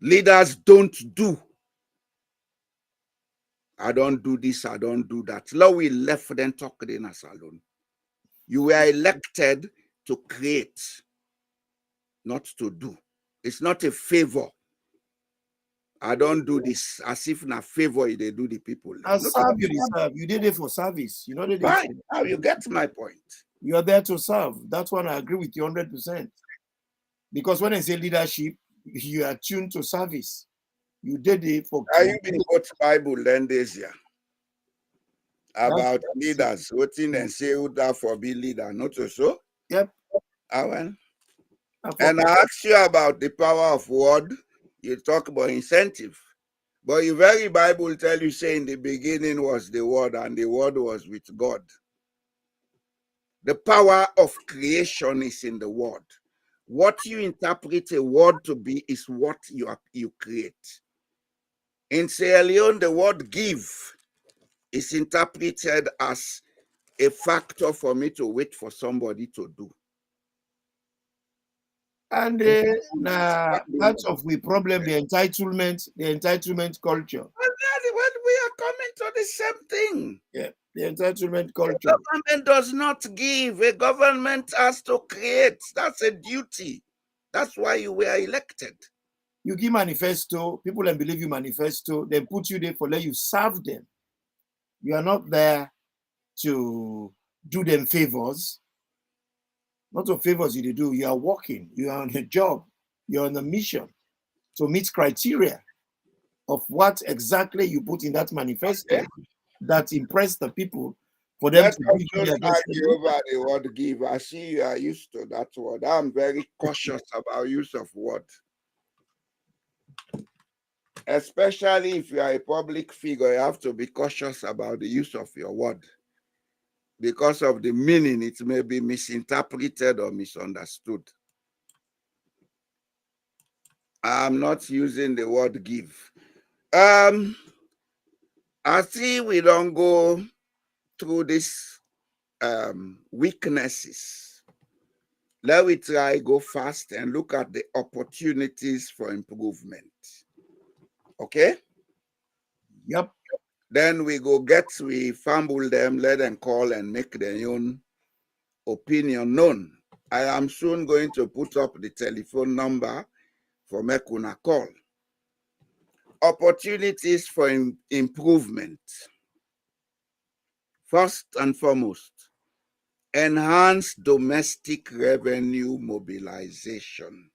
Leaders don't do. I don't do this, I don't do that. Now we left them talking as alone. You were elected to create, not to do. It's not a favor. I don't do this as if na favor they do the people. Serve you deserve. You did it for service. You know that. Right. Now you get my point. You are there to serve. That's one I agree with you 100%. Because when I say leadership, you are tuned to service. You did it for. Are you been quote Bible then this year about leaders voting and say who that for be leader, not so? Yep. And I asked you about the power of word. You talk about incentive, but your very Bible tell you say in the beginning was the word and the word was with God. The power of creation is in the word. What you interpret a word to be is what you create. In Sierra Leone, the word give is interpreted as a factor for me to wait for somebody to do. And part of the problem, the entitlement culture. Well, we are coming to the same thing. Yeah, the entitlement culture. The government does not give. A government has to create. That's a duty. That's why you were elected. You give manifesto, people then believe you manifesto, then put you there for let you serve them. You are not there to do them favors. Not of favors you do. You are working. You are on a job. You're on a mission to meet criteria of what exactly you put in that manifesto that impress the people for them Let to us give you not their argue over the word give. I see you are used to that word. I'm very cautious about use of word. Especially if you are a public figure, you have to be cautious about the use of your word. Because of the meaning, it may be misinterpreted or misunderstood. I'm not using the word give. I see we don't go through these weaknesses. Let me try go fast and look at the opportunities for improvement. Okay? Yep. Then we fumble them, let them call and make their own opinion known. I am soon going to put up the telephone number for Mekuna call. Opportunities for improvement. First and foremost, enhance domestic revenue mobilization.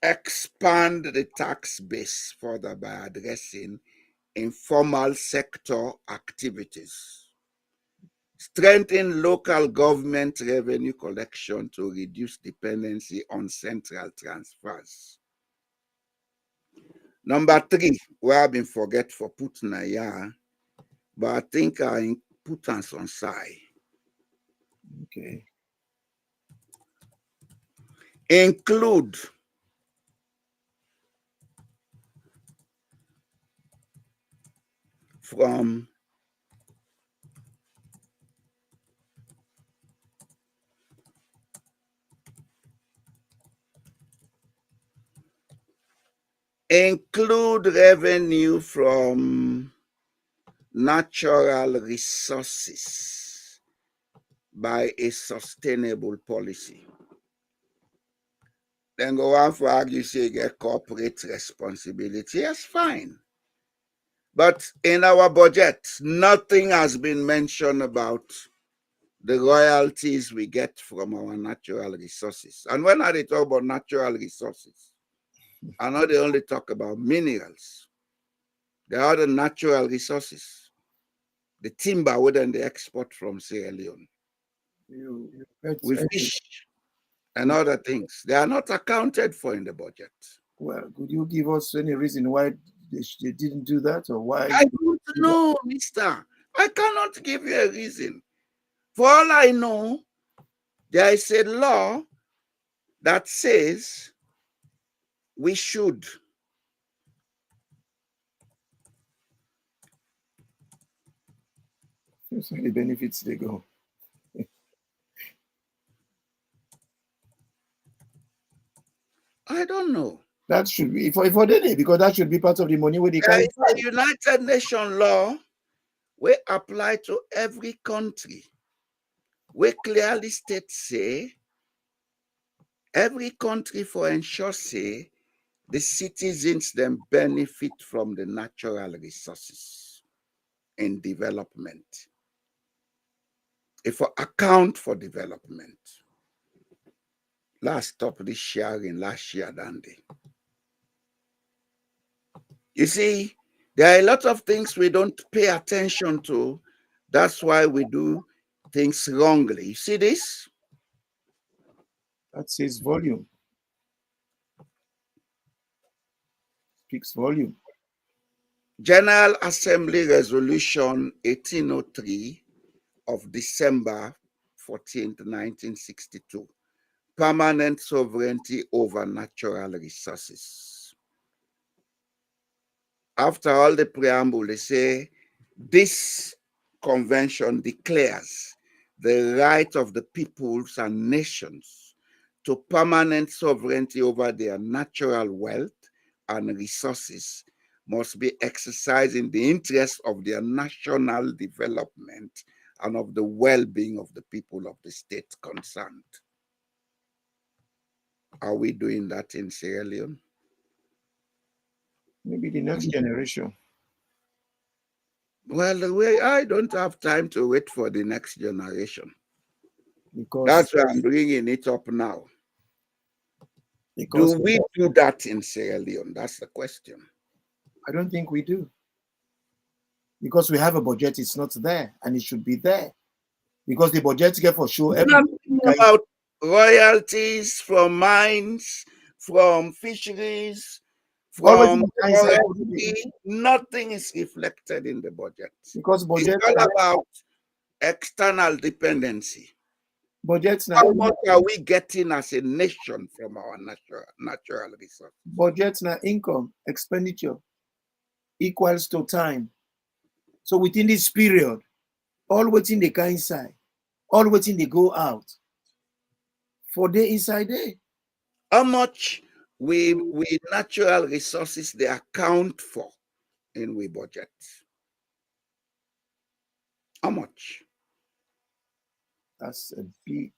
Expand the tax base further by addressing informal sector activities. Strengthen local government revenue collection to reduce dependency on central transfers. Number 3, where I've been forget for putting a year, but I think I put on some side. Okay. Include from revenue from natural resources by a sustainable policy. Then go on for argue say get corporate responsibility. Yes, fine. But in our budget, nothing has been mentioned about the royalties we get from our natural resources. And when I talk about natural resources, I know they only talk about minerals. There are the natural resources. The timber within the export from Sierra Leone. We fish and other things. They are not accounted for in the budget. Well, could you give us any reason why they didn't do that, or why? I don't know, mister. I cannot give you a reason. For all I know, there is a law that says we should. So the benefits they go. I don't know. That should be for the day, because that should be part of the money where they There can. is a United Nations law we apply to every country. We clearly state say every country for ensure say the citizens then benefit from the natural resources in development. If we account for development. Last stop this sharing last year, Dandy. You see, there are a lot of things we don't pay attention to. That's why we do things wrongly. You see this? That says volume. Speaks volume. General Assembly Resolution 1803 of December 14th, 1962. Permanent sovereignty over natural resources. After all the preamble, they say this convention declares the right of the peoples and nations to permanent sovereignty over their natural wealth and resources must be exercised in the interest of their national development and of the well-being of the people of the state concerned. Are we doing that in Sierra Leone? Maybe the next generation. Well, I don't have time to wait for the next generation. Because that's why I'm bringing it up now. Because do we do that in Sierra Leone? That's the question. I don't think we do. Because we have a budget, it's not there, and it should be there. Because the budget get for sure. About royalties from mines, from fisheries, from forestry, nothing is reflected in the budget. Because budget it's all about external dependency. Budgets now. How much are we getting as a nation from our natural resources? Budgets now, income, expenditure equals to time. So within this period, all waiting they come inside, all waiting they go out. For day inside day. How much we natural resources they account for in we budget? How much? That's a big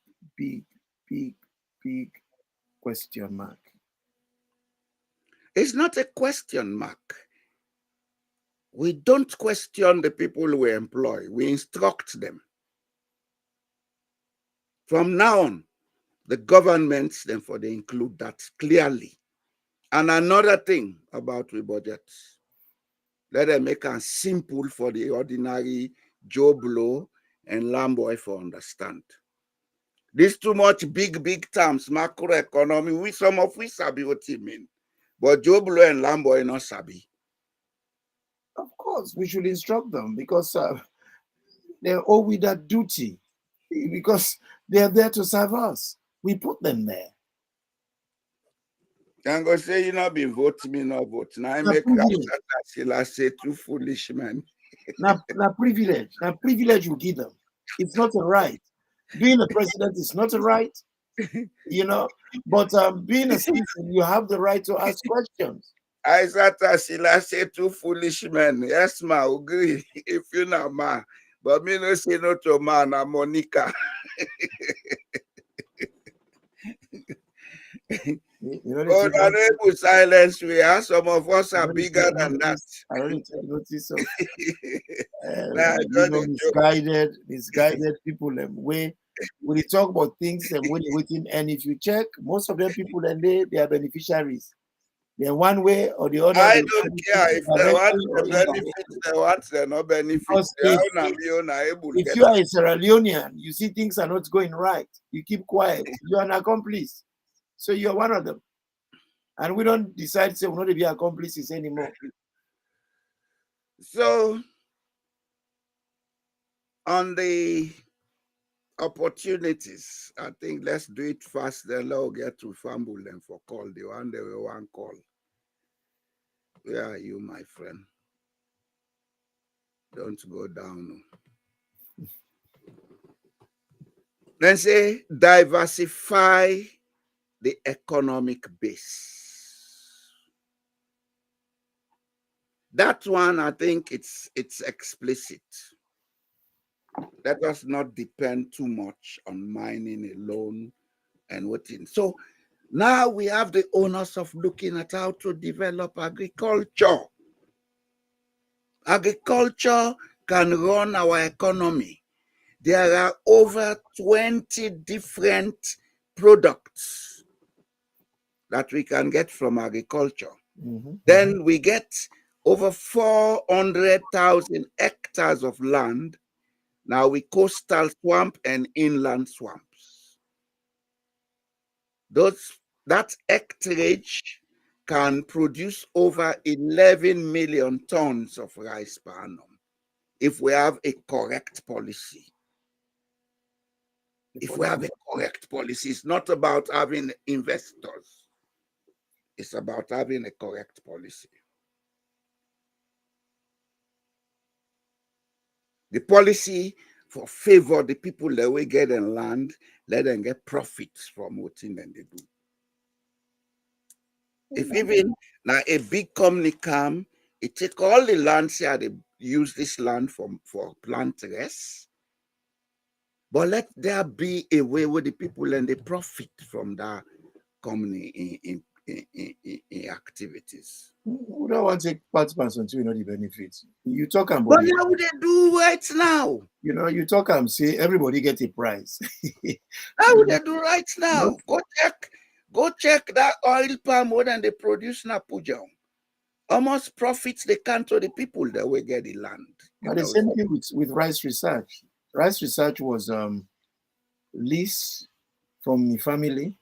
question mark. It's not a question mark. We don't question the people we employ. We instruct them. From now on, the governments, therefore, they include that clearly. And another thing about we budgets, let them make it simple for the ordinary Joe Blow and Lamboy for understand. This too much big terms, macroeconomy, some of we sabi what it mean. But Joe Blow and Lamboy not sabi. Of course, we should instruct them because they're all with that duty. Because they're there to serve us. We put them there. I'm going to say, you know, be vote me, no vote. Now I make that say too foolish, man. Now privilege. Now privilege you give them. It's not a right. Being a president is not a right, you know. But being a citizen, you have the right to ask questions. I say too foolish, man. Yes, ma, agree. If you know, ma. But me no say no to man, I'm Monica. Honorable silence, we are. Some of us are bigger than that. I already take notice of misguided people. When they talk about things and when they're waiting, and if you check, most of them people and they are beneficiaries. They're one way or the other. I don't care if they want the benefits, they want they're not benefits. If you are a Sierra Leonean, you see things are not going right. You keep quiet. You're an accomplice. So you're one of them. And we don't decide to say we're not to be accomplices anymore. So on the opportunities, I think let's do it fast, then we'll get to fumble them for call. The one they will want call. Where are you, my friend? Don't go down. Then say diversify the economic base. That one, I think it's explicit. Let us not depend too much on mining alone and waiting. So now we have the onus of looking at how to develop agriculture. Agriculture can run our economy. There are over 20 different products that we can get from agriculture. Mm-hmm. Then we get over 400,000 hectares of land. Now we coastal swamp and inland swamps. That hectareage can produce over 11 million tons of rice per annum if we have a correct policy. if we have a correct policy. It's not about having investors. It's about having a correct policy. The policy for favor the people that we get in land, let them get profits from what they do. If even now a big company come, it take all the lands here, they use this land for plant rest. But let there be a way where the people and they profit from that company in activities. We don't want to take participants until we know the benefits. You talk about But how would they do right now? You know, you talk and say everybody get a prize. How would they do right now? Go check that oil palm oil and they produce na Pujao. Almost profits they can to the people that will get the land. But the same thing with rice research. Rice research was lease from the family,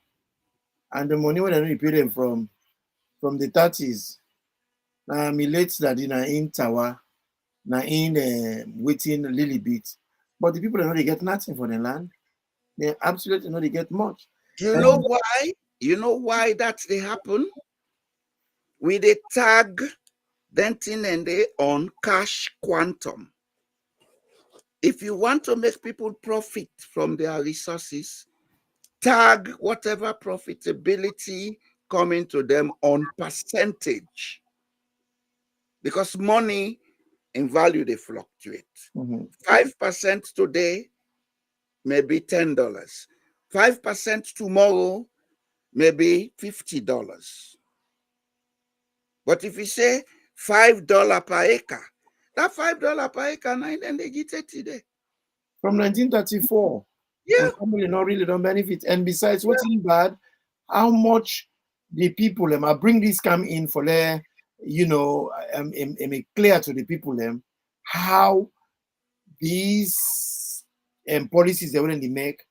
and the money when they pay them from the 30s. Now millets that in Tawa, now in waiting a little bit, but the people know they get nothing for the land. They absolutely know they get much. You know why? You know why that they happen? With a tag denting and they on cash quantum. If you want to make people profit from their resources, tag whatever profitability coming to them on percentage. Because money in value, they fluctuate. 5% today, maybe $10. 5% tomorrow, maybe $50. But if you say $5 per acre, that $5 per acre, then they get it today. From 1934. Yeah. Family not really don't benefit. And besides, what's bad, how much the people I bring this come in for their, make clear to the people how these policies they want to make,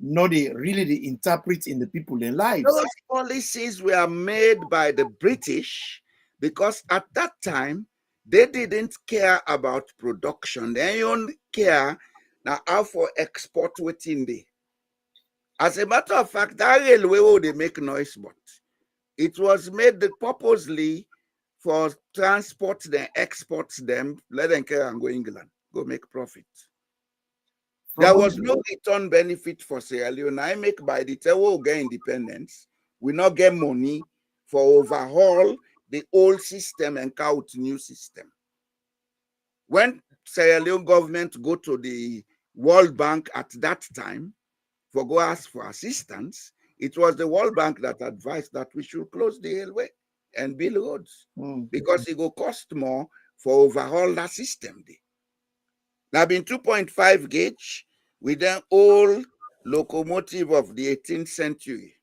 not they really interpret in the people their lives. Those policies were made by the British because at that time they didn't care about production. They only care now how for export within the. As a matter of fact, that railway will they make noise, but it was made purposely for transport them, export them, let them care and go England, go make profit. There was no return benefit for Sierra Leone. I make by the time we'll get independence, we not get money for overhaul the old system and count new system. When Sierra Leone government go to the World Bank at that time for go ask for assistance, it was the World Bank that advised that we should close the railway and build roads because it will cost more for overhaul that system. Now, in 2.5 gauge, with an old locomotive of the 18th century,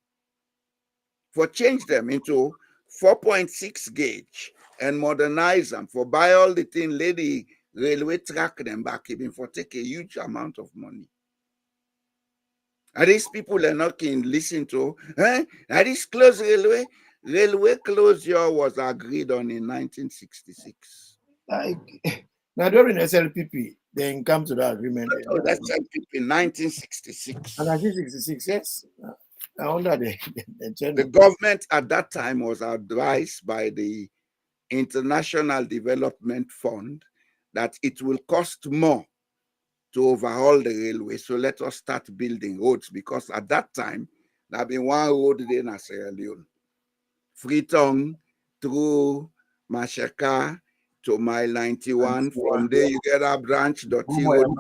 for change them into 4.6 gauge and modernize them, for buy all the thing, lady railway track them back, even for take a huge amount of money. And these people are not keen listen to, now this close railway closure was agreed on in 1966. Now during SLPP, then come to that agreement. SLPP in 1966. And 1966, yes. Under the government at that time was advised by the International Development Fund that it will cost more to overhaul the railway. So let us start building roads, because at that time, there had been one road there in Sierra Leone. Freetown through Mashaka to mile 91. From there, you get a branch, Dotty Road.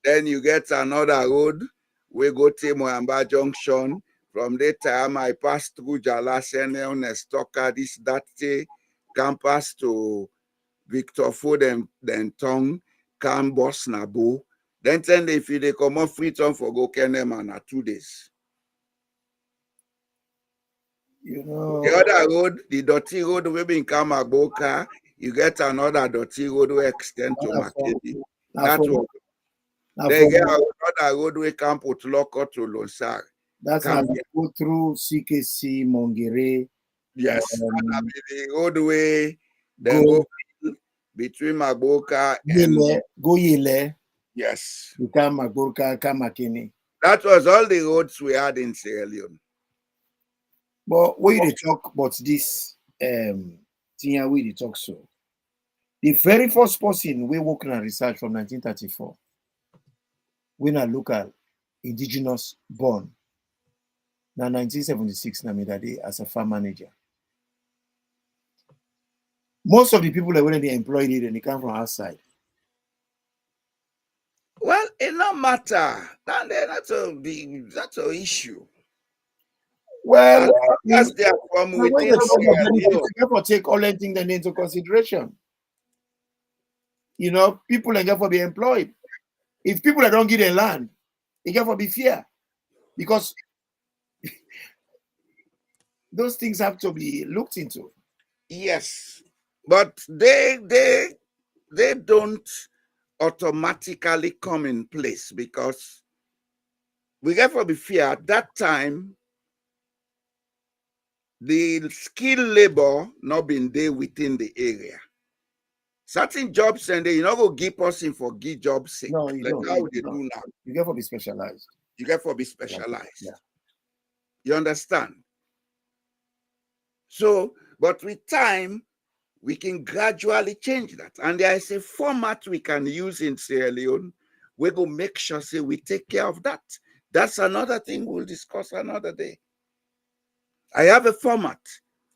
Then you get another road. We go to Moyamba Junction. From that time, I pass through Jalasene, Nestoka, this, that, campus to Victor Ford and then Tong. Can boss Nabu. Then if they come off Freetown for go Keneman 2 days. You know, the other road, the dirty road, we been Kamaboka, you get another dirty road we extend to Makedi. That one. They get another road we can put local to Lonsar. That's how we go through CKC, Mongere. Yes, and the roadway, then go between Maboka and Yele. Yes. You come Magburka, come Makini. That was all the roads we had in Sierra Leone. But when they talk about this, thing we they talk so. The very first person we work in research from 1934, when a local indigenous born, now 1976, na me that day as a farm manager. Most of the people that when they employed it, and they come from outside. Well, it no matter. That's an issue. Well, As they are from when within they talk about Sierra benefits, Leone. you therefore take all that thing then into consideration. You know, people are therefore be employed. If people that don't give them land, they therefore be fair. Because those things have to be looked into. Yes, but they don't automatically come in place because we therefore be fair. At that time, the skilled labor not been there within the area. Certain jobs and they not go give person for give job sake. No, you Like don't. how they No. do now. You therefore be specialized. You therefore be specialized. Yeah. You understand? So, but with time, we can gradually change that. And there is a format we can use in Sierra Leone. We go make sure say we take care of that. That's another thing we'll discuss another day. I have a format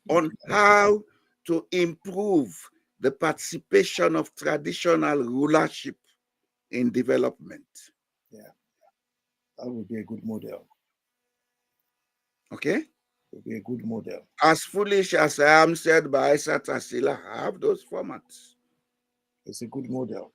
on how to improve the participation of traditional rulership in development. Yeah. That would be a good model. Okay? It would be a good model. As foolish as I am said by Isa Tasila, I have those formats. It's a good model.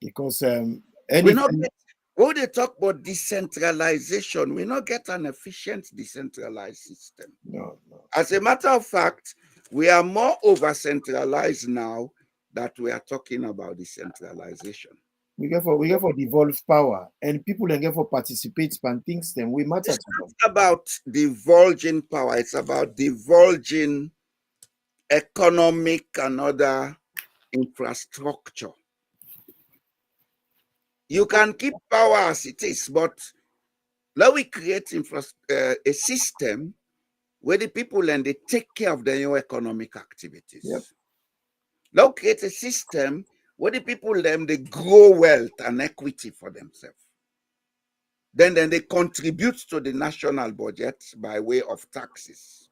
Because when they talk about decentralization, we not get an efficient decentralized system. No. As a matter of fact, we are more over-centralized now that we are talking about decentralization. We get for devolve power, and people then get for participate and things then we matter It's to them. not about divulging power, it's about divulging economic and other infrastructure. You can keep power as it is, but now we create a system where the people and they take care of their own economic activities. Yep. Now create a system where the people them they grow wealth and equity for themselves. Then they contribute to the national budget by way of taxes.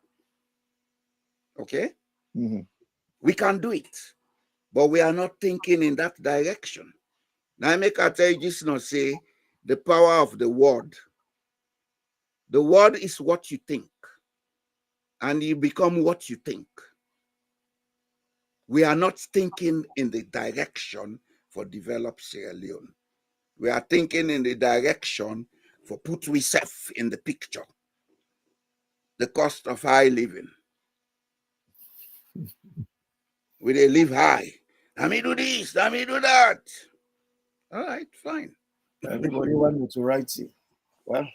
Okay? Mm-hmm. We can do it, but we are not thinking in that direction. Now I make I tell you just not say the power of the word. The word is what you think, and you become what you think. We are not thinking in the direction for develop Sierra Leone. We are thinking in the direction for put ourselves in the picture. The cost of high living. We they live high. Let me do this, let me do that. All right, fine. Everybody want me to write it. Well,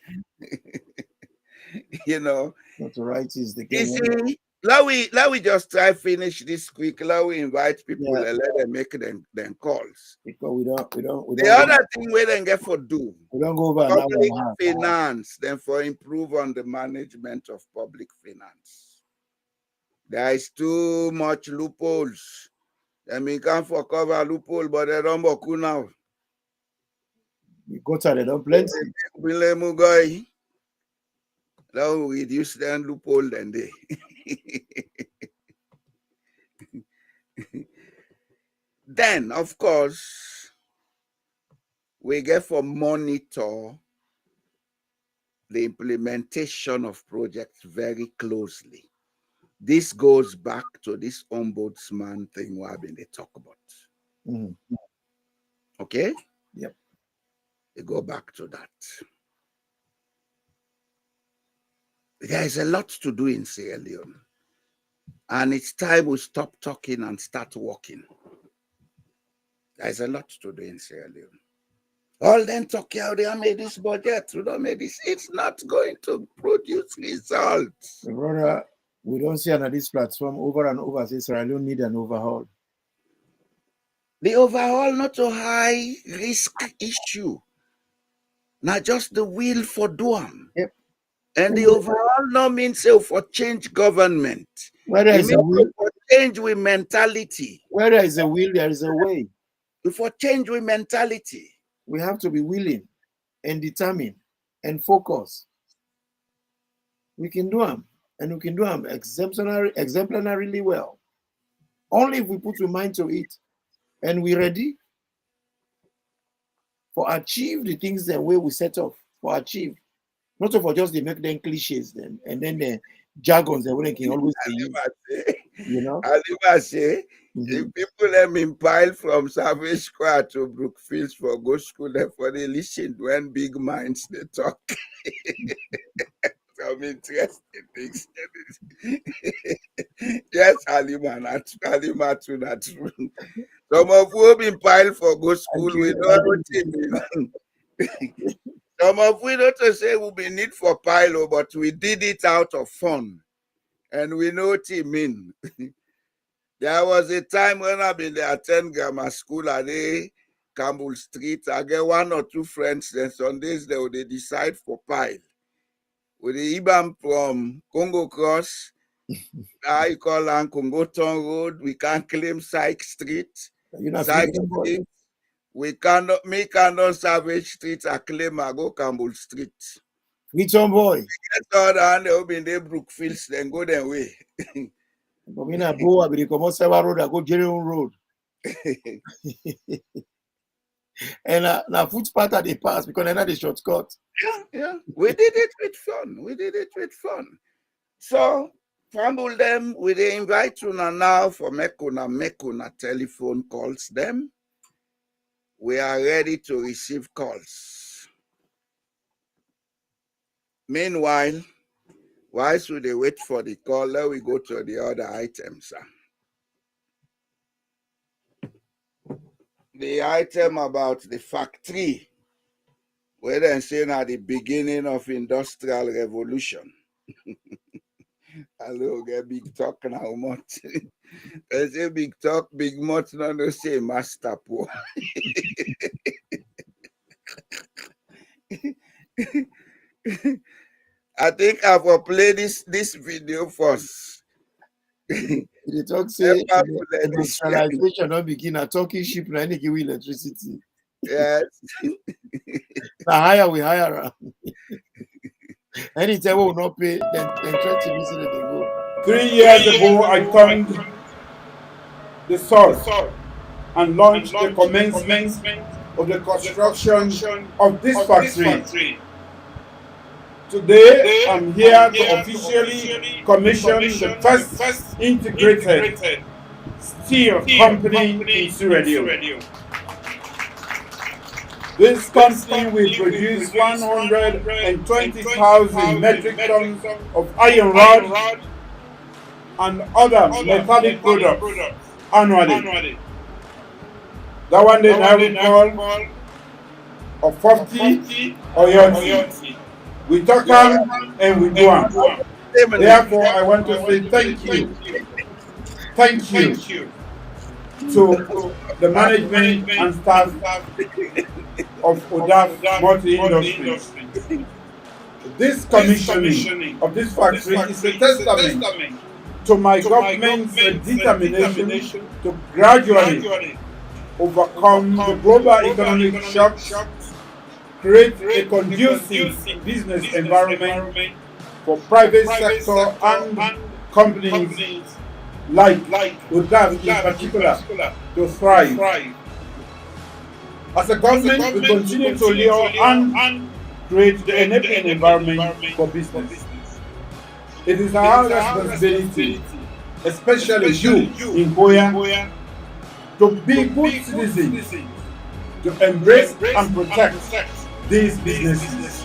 You know, notoriety is the you game. see, let we just try finish this quick. Let we invite people Yeah. and let them make them calls. Because we don't The other thing we then get for do we don't go over an hour public and a half. finance, then for improve on the management of public finance. There is too much loopholes. Then we can for cover loophole, but they don't work now. We go to they don't plenty. Now we reduce the loophole then they. Then, of course, we get for monitor the implementation of projects very closely. This goes back to this ombudsman thing we have been talk about. Mm-hmm. Okay? Yep. We go back to that. There is a lot to do in Sierra Leone. And it's time we stop talking and start working. There's a lot to do in Sierra Leone. All them talk how they have made this budget, we don't make this. It's not going to produce results. Brother, we don't see on this platform over and over say Sierra Leone need an overhaul. The overall not a high risk issue, not just the will for doing. Yep. And the overall no means say for change government. Where there It is a means will, for change with mentality. where there is a will, there is a way. For change with mentality. We have to be willing and determined and focused. We can do them, and we can do them exemplarily well. Only if we put our mind to it and we're ready for achieve the things the way we set off for achieve. Not for just they make them cliches then, and then the jargons that we can always use. You know? I say, if people let me pile from Savage Square to Brookfields for go school, therefore they listen when big minds they talk. Some interesting things. Yes, Halima too, that's true. Some of who have been piled for go school, we know what it means. Some of we not to say we be need for pile, but we did it out of fun. And we know what it means. There was a time when I've been there attend grammar school at Campbell Street. I get one or two friends, then Sundays they decide for pile. With the IBAM from Congo Cross, I call on Congo Town Road, we can't claim Syke Street. Syke Street. We cannot Savage Street, I claim I go Campbell Street. Which one boy? Get all down there, open the Brookfields, then go their way. Road, I go Jerry Road. And now footpath at the pass because they're not the shortcut. Yeah. We did it with fun. So, fumble them, we they invite you now for make una telephone calls them. We are ready to receive calls. Meanwhile, whilst we wait for the call, let we go to the other items. The item about the factory, where they're saying at the beginning of industrial revolution. Hello, get big talk now, much. They say big talk, big much, no, no say master po. I think I will play this video first. The talk say industrialization don't begin a talking ship na any give electricity. Yes. The higher we hire. Anytime we will not pay, then try to visit it and go. 3 years ago, I turned the sword and launched the commencement of the construction of this factory. Today, I'm here to officially commission the first integrated steel company in Sierra Leone. This company will produce 120,000 metric tons of iron rod and other metallic products annually. That one they now call a 50 or Yonti. We talk them and we do them. Therefore, I want to say thank you. Thank you to the management and staff of Odaf Multi Industries. This commissioning of this factory is a testament to my government's determination to gradually overcome the global economic shocks, create a conducive business environment for private sector and companies like Odaf in particular to thrive. As a government, we continue to lure and create the enabling environment for business. It is our responsibility, especially you in Goya, to be good citizens, to embrace and protect these businesses.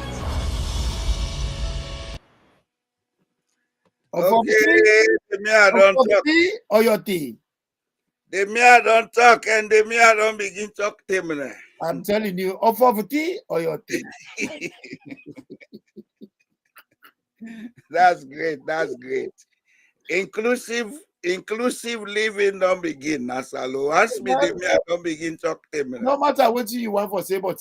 Okay, the mayor don't talk. Or your tea? The mayor don't talk and the mayor don't begin talk to me. I'm telling you, of tea or your tea? That's great. That's great. Inclusive inclusive living don't begin. Nasalo. Ask me the me I don't begin talk to me. No matter what you want for say, but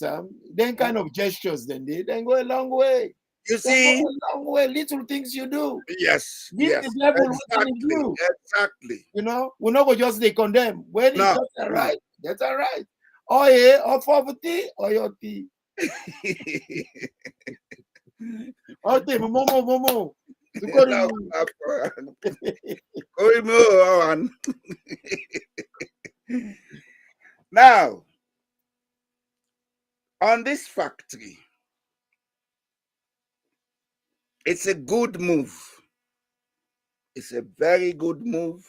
then kind of gestures, then they then go a long way. You Then go see? a long way. Little things you do. Yes, Give yes, the devil what he exactly, do. exactly. You know, we're not going to just they condemn. When it's No, just all no. right, that's all right. Oh yeah, or for tea or your tea. Oh, tea, momo. No, going on. Now, on this factory, it's a good move. It's a very good move,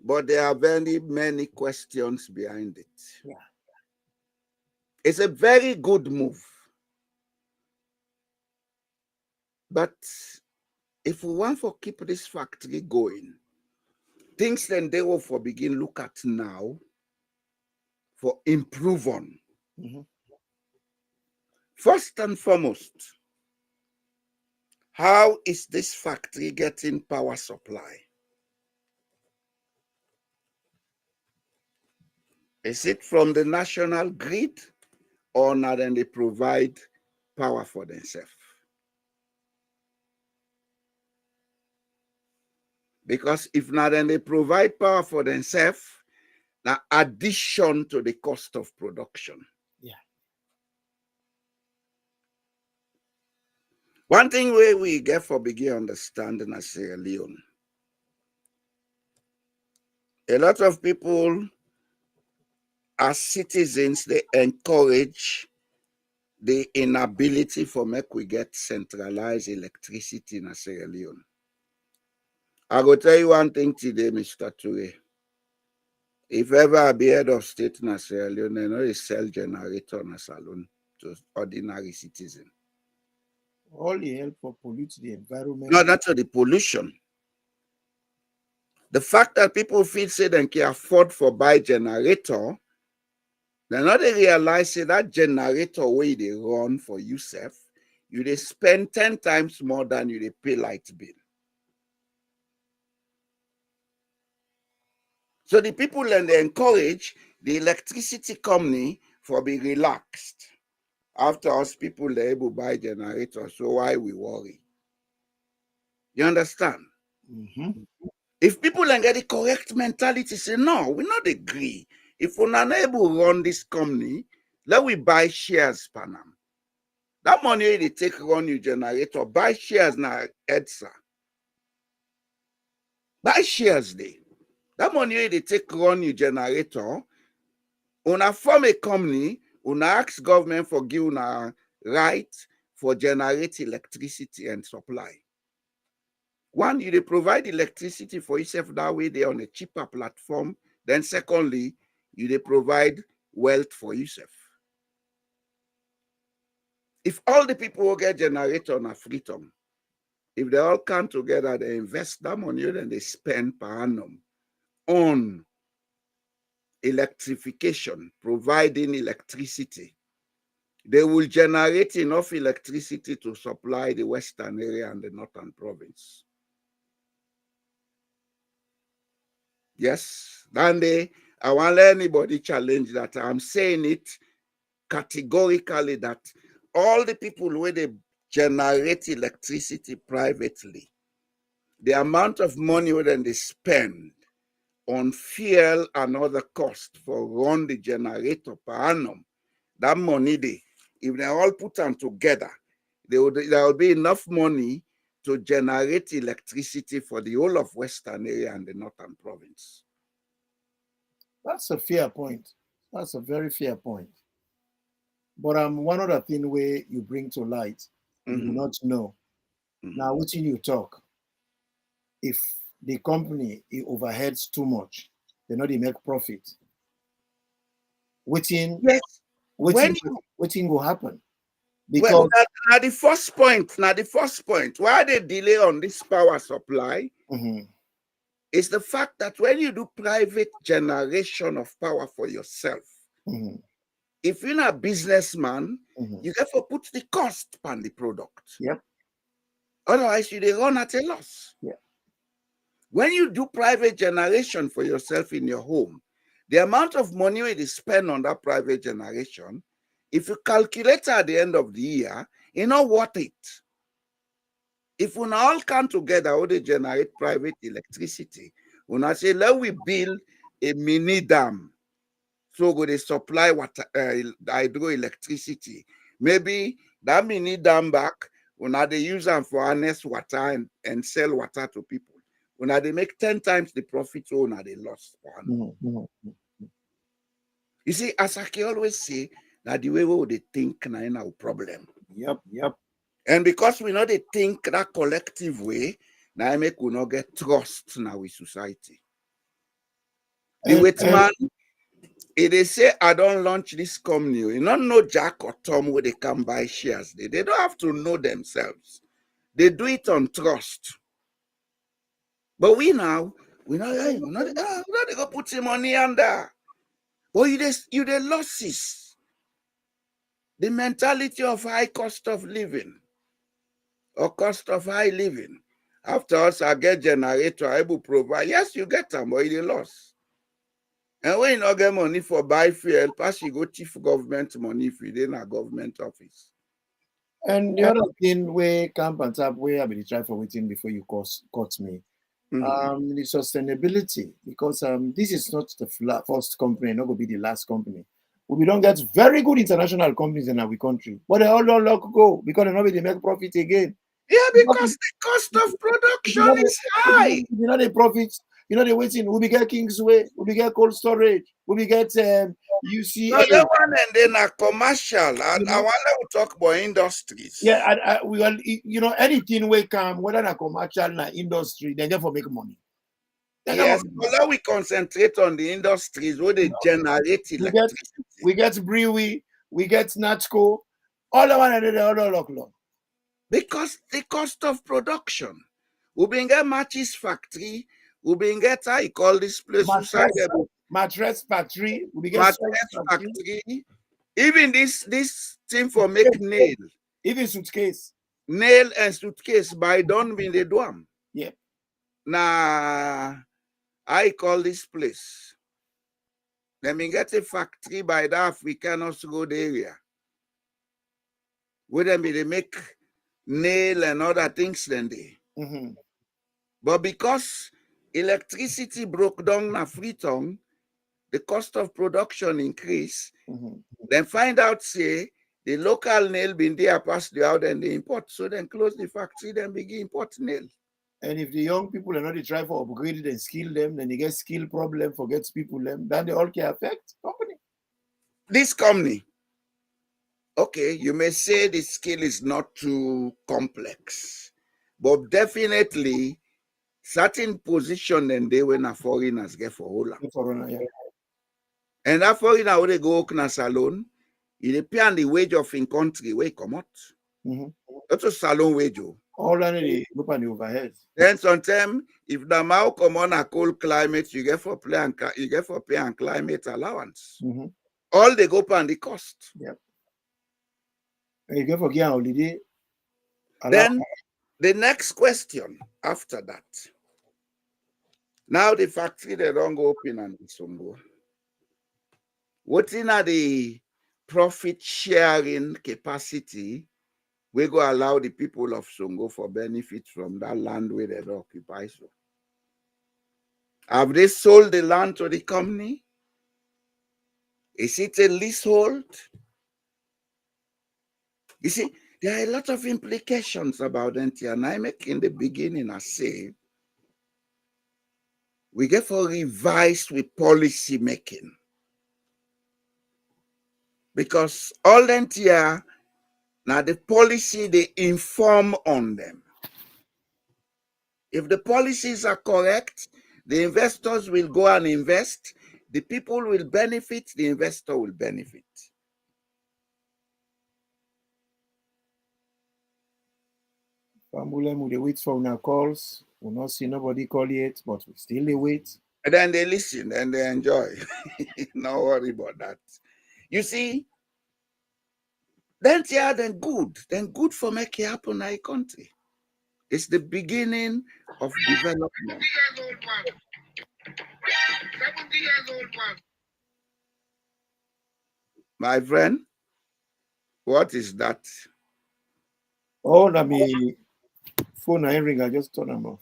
but there are very many questions behind it. Yeah. It's a very good move. But if we want to keep this factory going, things then they will for begin look at now for improve on. Mm-hmm. First and foremost, how is this factory getting power supply? Is it from the national grid or not? Then they provide power for themselves? Because if not, then they provide power for themselves, now addition to the cost of production. Yeah. One thing where we get for begin understanding as Sierra Leone, a lot of people as citizens, they encourage the inability for make we get centralized electricity in Sierra Leone. I go tell you one thing today, Mr. Toure. If ever I be head of state in Sierra Leone, they know they sell generator in salon to ordinary citizens. All the help for pollute the environment. No, that's the pollution. The fact that people feel say they can afford for buy generator, they not they realize say that generator way they run for yourself, you they spend 10 times more than you they pay light bill. So the people then they encourage the electricity company for be relaxed. After us, people they able to buy generators, so why we worry? You understand? Mm-hmm. If people then get the correct mentality, say no, we not agree. If we're not able to run this company, let we buy shares, Panam. That money they take run your generator, buy shares now, EDSA. Buy shares they. That money they take run your generator, una form a company, una ask government for give una right for generate electricity and supply. One, you they provide electricity for yourself that way they on a cheaper platform. Then secondly, you they provide wealth for yourself. If all the people who get generator on a freedom, if they all come together, they invest that money, then they spend per annum on electrification, providing electricity. They will generate enough electricity to supply the western area and the northern province. Yes, then I won't let anybody challenge that. I'm saying it categorically that all the people where they generate electricity privately, the amount of money that they spend on fuel and other costs for run the generator per annum, that money if they all put them together, there will be enough money to generate electricity for the whole of western area and the northern province. That's a fair point. That's a very fair point. But one other thing where you bring to light, you do not know. Now, what you talk, if the company it overheads too much, they know they make profit. Yes. What will happen? Because well, now the first point, why they delay on this power supply is the fact that when you do private generation of power for yourself, if you're not a businessman, you have to put the cost on the product. Yep. Otherwise, you they run at a loss. Yeah. When you do private generation for yourself in your home, the amount of money you spend on that private generation, if you calculate at the end of the year, it's not worth it. If we all come together, we generate private electricity. When I say, let we build a mini dam, so go they supply water, hydroelectricity. Maybe that mini dam back, when they use them for harness water and sell water to people. When they make 10 times the profit, so now they lost. You see, as I can always say, that the way we they think now in our problem. Yep. And because we know they think that collective way, now I make we not get trust now with society. The wait man, if they say I don't launch this company, you don't know Jack or Tom where they can buy shares. They don't have to know themselves. They do it on trust. But we know they go put some money under. But you the losses. The mentality of high cost of living or cost of high living. After us, I get generator, I will provide. Yes, you get them, but you loss. And when you not get money for buy fuel, pass you go chief government money if you didn't a government office. And the other thing where camp and tap where I be try for waiting before you cut me. The sustainability, because this is not the first company, not gonna be the last company. We don't get very good international companies in our country, but they all don't go because they make profit again. Yeah, because the cost of production is high. The profits, the waiting. We get Kingsway, we get cold storage, we get UCA. No, that one and then a commercial. I want to talk about industries. Yeah, we all, anything we come, whether a commercial or industry, they therefore make money. Yes, but we concentrate on the industries where they generate electricity. We get brewery, we get Natco, all the one and the other. Because the cost of production. We been get matches factory, we been get how you call this place mattress factory, we get mattress factory. Even this thing for make nail. Even suitcase. Nail and suitcase by done when they do them. Yeah. Now I call this place. Let me get a factory by the African also go the area. Where they make nail and other things then they. But because electricity broke down na Freetown, the cost of production increased. Then find out say the local nail been there past the out and they import. So then close the factory, then begin import nail. And if the young people are not try for upgrade it and skill them, then they get skill problem, forgets people them, then they all can affect company. This company. Okay, you may say the skill is not too complex, but definitely certain position then they when a foreigners get for Holland. Yeah. And that foreigner when they go to salon, it pay on the wage of in country where come out. That's a salon wage. All on the look on the overhead. Then sometimes if the mouth come on a cold climate, you get for pay and climate allowance. All they go on the cost. Yep. And you get for get holiday. Then the next question after that. Now the factory they don't go open and Songo. What in the profit sharing capacity we go allow the people of Songo for benefit from that land where they occupy? So have they sold the land to the company? Is it a leasehold? You see, there are a lot of implications about it. And I make in the beginning, I say, we get for revise with policy making. Because all that here, now the policy, they inform on them. If the policies are correct, the investors will go and invest, the people will benefit, the investor will benefit. We wait for our calls. We'll not see nobody call yet, but we still wait. And then they listen and they enjoy. No worry about that. You see, then good for make it happen in our country. It's the beginning of development. 70 years old man. 70 years old man. My friend, what is that? Oh, let me phone I ring. I just turn them off.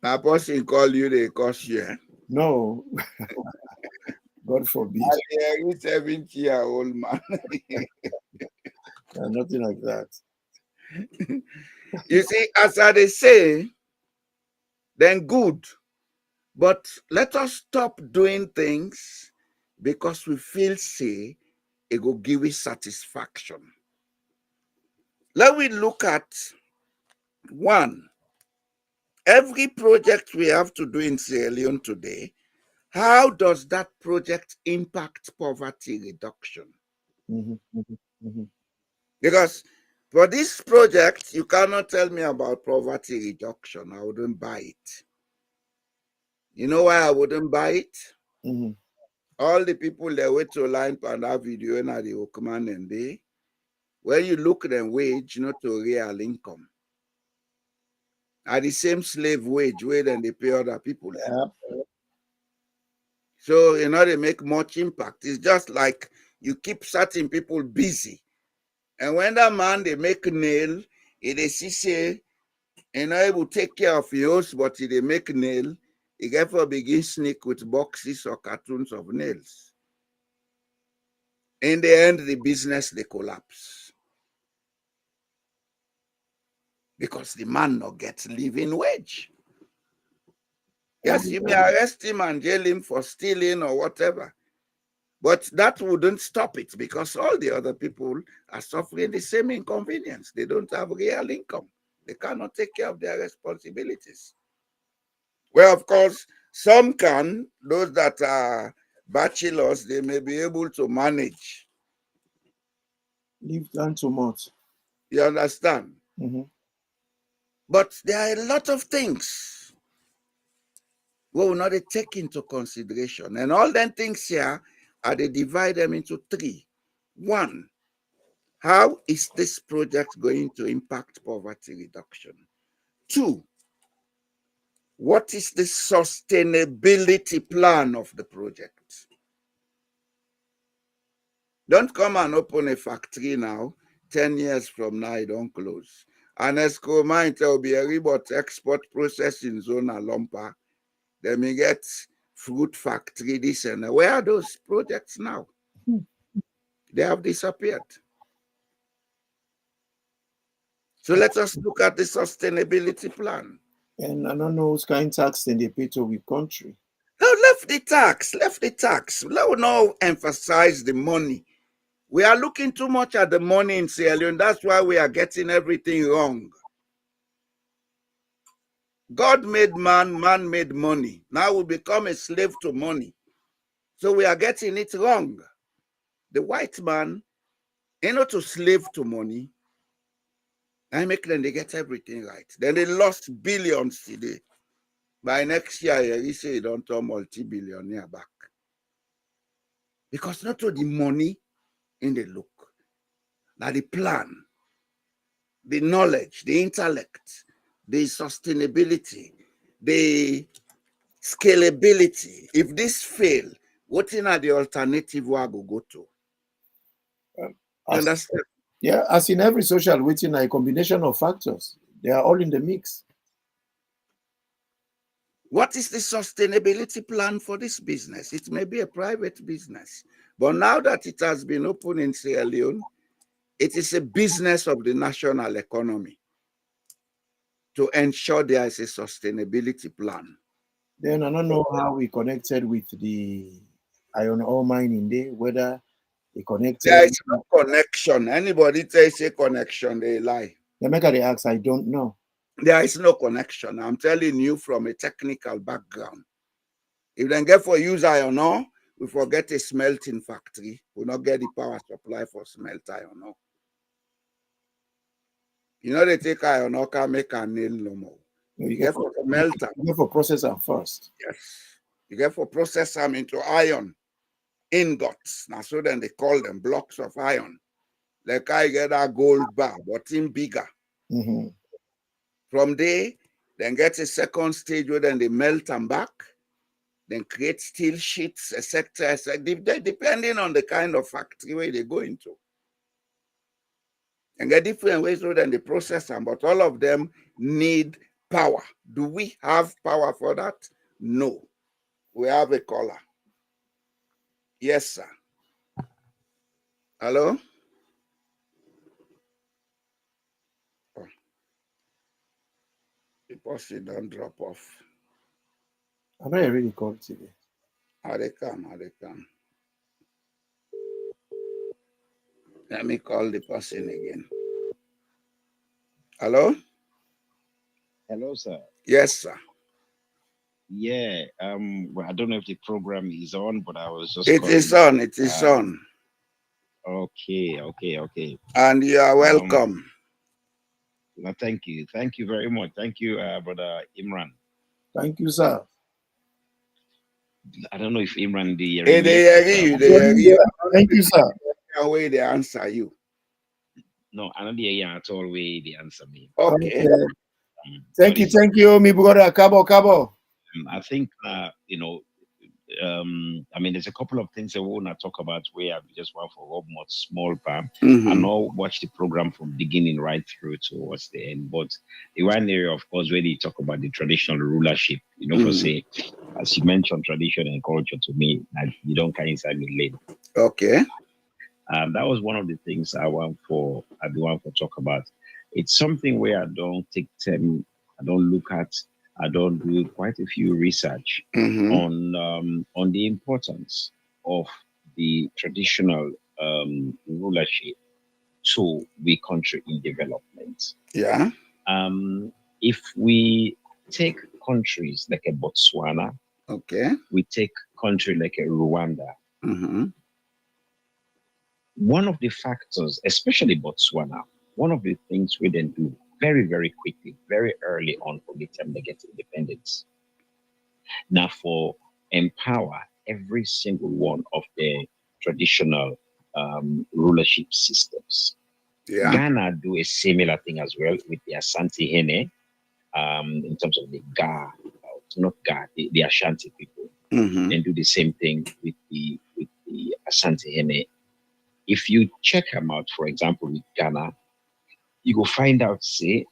A person call you, they cost you. No, God forbid. A 70-year-old man. Nothing like that. You see, as I say, then good. But let us stop doing things because we feel say it will give us satisfaction. Let me look at one. Every project we have to do in Sierra Leone today, how does that project impact poverty reduction? Because for this project, you cannot tell me about poverty reduction. I wouldn't buy it. You know why I wouldn't buy it? All the people that wait to line for that video and the Okman and they, when you look at them wage, not to real income. Are the same slave wage way than they pay other people. Yeah. So they make much impact. It's just like you keep certain people busy. And when that man they make nail, they see say, he will take care of yours, but they make nail, he therefore begin sneak with boxes or cartoons of nails. In the end, the business they collapse. Because the man not get living wage. Yes, you may arrest him and jail him for stealing or whatever. But that wouldn't stop it because all the other people are suffering the same inconvenience. They don't have real income. They cannot take care of their responsibilities. Well, of course, some can. Those that are bachelors, they may be able to manage. Leave than too much. You understand? But there are a lot of things we will not take into consideration. And all them things here, they divide them into three. One, how is this project going to impact poverty reduction? Two, what is the sustainability plan of the project? Don't come and open a factory now, 10 years from now, it don't close. And ESCO mine will be a robot export processing zone at Lompa. Then we get fruit factory, this and that. Where are those projects now? They have disappeared. So let us look at the sustainability plan. And I don't know whose kind of tax they pay to the country. No, left the tax. Let us not emphasize the money. We are looking too much at the money in Sierra Leone. That's why we are getting everything wrong. God made man, man made money. Now we become a slave to money. So we are getting it wrong. The white man, to slave to money, I make them they get everything right. Then they lost billions today. By next year, you say you don't turn multi-billionaire back. Because not all the money in the look. Now the plan, the knowledge, the intellect, the sustainability, the scalability. If this fail, what are the alternative we go to? Understand? Yeah, as in every social waiting, a combination of factors. They are all in the mix. What is the sustainability plan for this business? It may be a private business, but now that it has been opened in Sierra Leone, it is a business of the national economy to ensure there is a sustainability plan. Then I don't know how we connected with the iron ore mining there, whether they connected. There is no connection. Anybody tells a connection, they lie. The maker they ask, I don't know. There is no connection. I'm telling you from a technical background. If they get for use iron ore, we forget a smelting factory. We not get the power supply for smelt iron ore. They take iron ore, can make a nail no more. No, you get for smelter. You get for processor first. Yes. You get for process them into iron ingots. Now, so then they call them blocks of iron. Like I get a gold bar, but in bigger. From there, then get a second stage where then they melt them back, then create steel sheets, etc., depending on the kind of factory where they go into. And get different ways where then they process them, but all of them need power. Do we have power for that? No. We have a caller. Yes, sir. Hello? Oh. The person don't drop off. I know I really called today. How they come? Let me call the person again. Hello? Hello, sir. Yes, sir. Yeah. Well, I don't know if the program is on, but I was just. It is on. It is on. Okay. And you are welcome. Well, thank you very much. Thank you, brother Imran. Thank you, sir. I don't know if Imran the. Thank you, sir. Way they answer you. No, I don't hear at all way they answer me. Okay. Thank you, me brother Cabo. I think I mean, there's a couple of things I want to talk about where I just want for almost small part. I know watch the program from beginning right through towards the end. But the one area, of course, where they talk about the traditional rulership, for say, as you mentioned, tradition and culture to me, you don't carry inside me lane. Okay. That was one of the things I want to talk about. It's something where I don't take time, I don't look at, I don't do quite a few research on the importance of the traditional rulership to the country in development. Yeah. If we take countries like a Botswana, okay, we take country like a Rwanda. One of the factors, especially Botswana, one of the things we then do very, very quickly, very early on from the time they get independence. Now, for empower every single one of the traditional rulership systems. Yeah. Ghana do a similar thing as well with the Asante Hene, in terms of the Ga, not Ga, the Ashanti people, and do the same thing with the Asante Hene. If you check them out, for example, with Ghana, you go find out, say,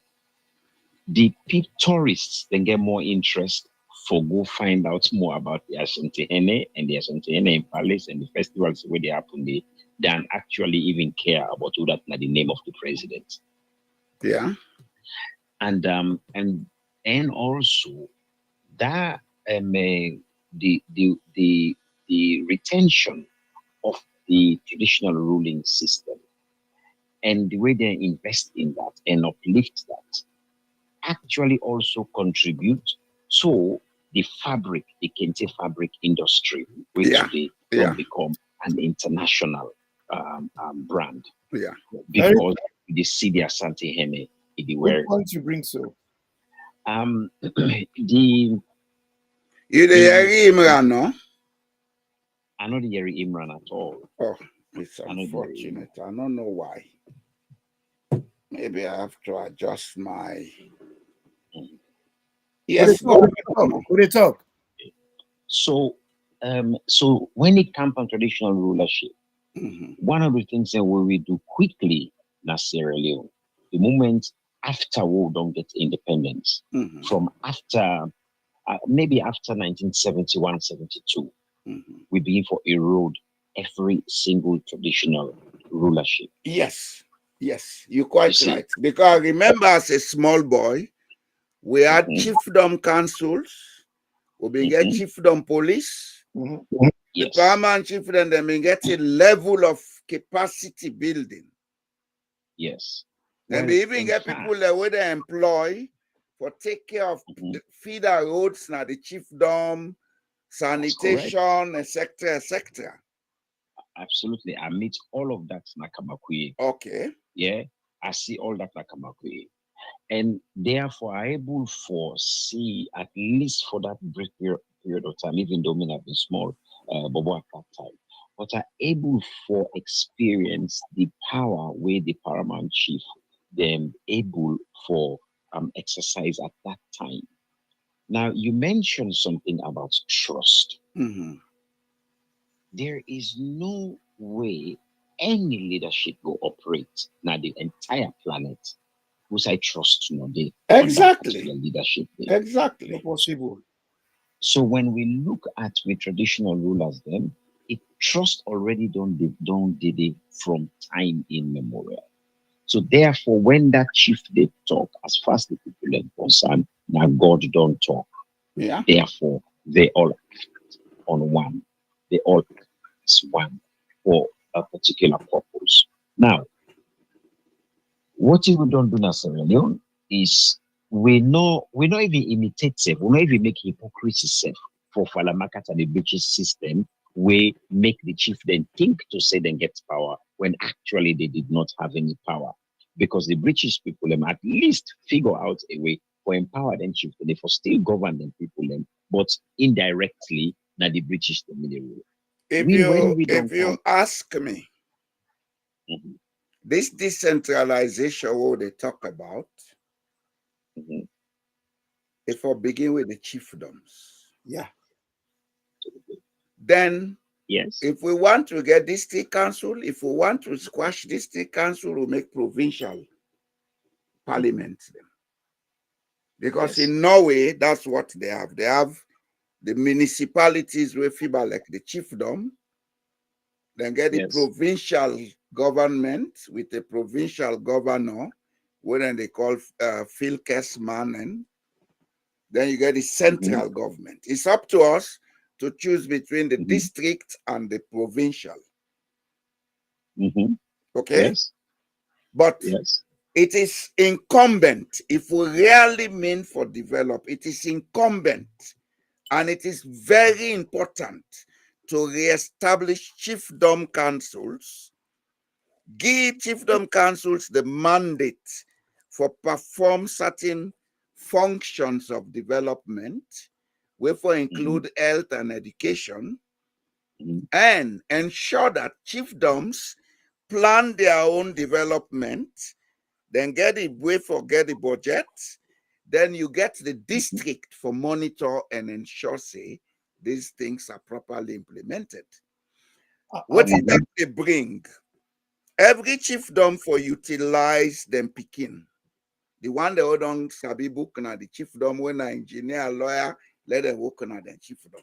the tourists then get more interest for go find out more about the Ashanti Hene and the Ashanti Hene in Palace and the festivals where they happen there than actually even care about who that the name of the president. Yeah. And also that the retention of the traditional ruling system and the way they invest in that and uplift that actually also contribute to the fabric, the Kente fabric industry, which today will become an international brand. Yeah. Because they see the Asante Hene everywhere. What point you bring so? You the Imran, no? I know the Yeri Imran at all. Oh, it's unfortunate. I don't know why. Maybe I have to adjust my. Yes, go talk. So when it comes to traditional rulership, one of the things that we do quickly in Sierra Leone, the moment after we don't get independence, from after maybe after 1971-72, we begin to erode every single traditional rulership. Yes, you're quite right. Because I remember as a small boy, we had chiefdom councils, we get chiefdom police. The paramount chiefdom, they get a level of capacity building. Yes. And they even get people that would employ for take care of feed our roads now, the chiefdom, sanitation, etc., etc. Absolutely. I meet all of that Nakamakui. Okay. Yeah. I see all that Nakamakui. And therefore are able for see at least for that brief period of time, even though I have been small, but at that time, but are able for experience the power where the paramount chief them able for exercise at that time. Now, you mentioned something about trust. There is no way any leadership will operate now the entire planet whose I trust no day. Exactly. Leadership day. Exactly. Not possible. So when we look at with traditional rulers, then it trust already done did it from time immemorial. So therefore, when that chief they talk, as far as the people are concerned, now God don't talk. Yeah. Therefore, they all act on one. They all act as one for a particular purpose. Now, what we don't do now, Sierra Leone, is we not even imitate self, we not even make hypocrisy self for Falamakata and the British system, we make the chief then think to say they get power when actually they did not have any power. Because the British people at least figure out a way for empower them chief, they for still govern them people but indirectly now the British dominate rule. If you ask me, this decentralization what they talk about, if I begin with the chiefdoms, yeah, then yes, if we want to get district council, if we want to squash district council, we make provincial parliament them. Because in Norway, that's what they have. They have the municipalities where FIBA like the chiefdom, then get the provincial government with a provincial governor, when they call fylkesman, and then you get the central government. It's up to us to choose between the district and the provincial. Okay? Yes. But it is incumbent, if we really mean for develop, it is incumbent and it is very important to re-establish chiefdom councils, give chiefdom councils the mandate for perform certain functions of development, wherefore include health and education, and ensure that chiefdoms plan their own development, then get the way for get the budget, then you get the district for monitor and ensure say these things are properly implemented. What is that they bring? Every chiefdom for utilize them picking. The one they hold on sabi book na the chiefdom when an engineer, lawyer, let them work on them chiefdom.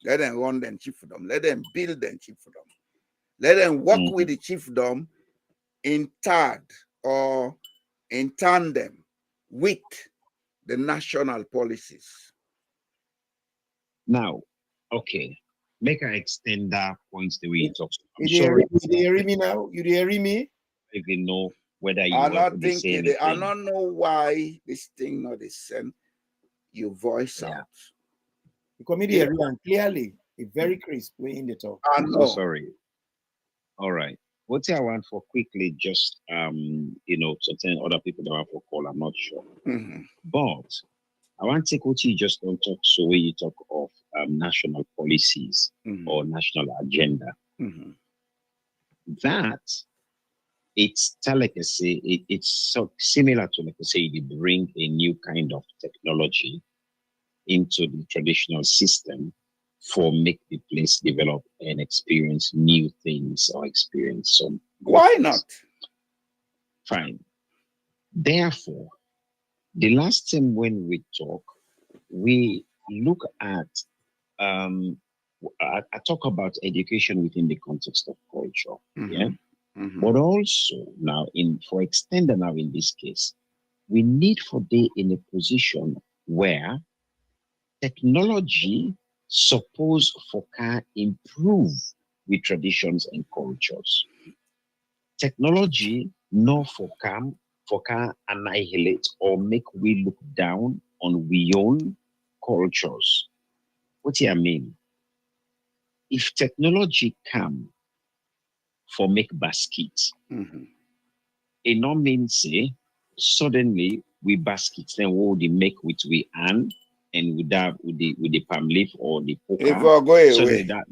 Let them run them chiefdom. Let them build them chiefdom. Let them work with the chiefdom in tag or in tandem with the national policies. Now, okay, make I extend that point the way you talk. You hear me now? You hear me? I even know whether you I want to say anything. I don't know why this thing not is send your voice out. Because me hear clearly, it's very crisp way in the talk. I'm so sorry. All right. What I want for quickly, just certain other people that want for call, I'm not sure. But I want to take what you just don't talk so when you talk of national policies or national agenda. That it's like I say, it's so similar to like I say, you bring a new kind of technology into the traditional system for make the place develop and experience new things or experience some. Why not? Fine. Therefore, the last time when we talk, we look at I talk about education within the context of culture. But also now for extender now in this case, we need for they in a position where technology suppose for can improve with traditions and cultures. Technology no for can annihilate or make we look down on we own cultures. What do I mean? If technology come for make baskets, it not mean say suddenly we baskets then what they make with we hand and with that with the palm leaf or the poker. If I go away. That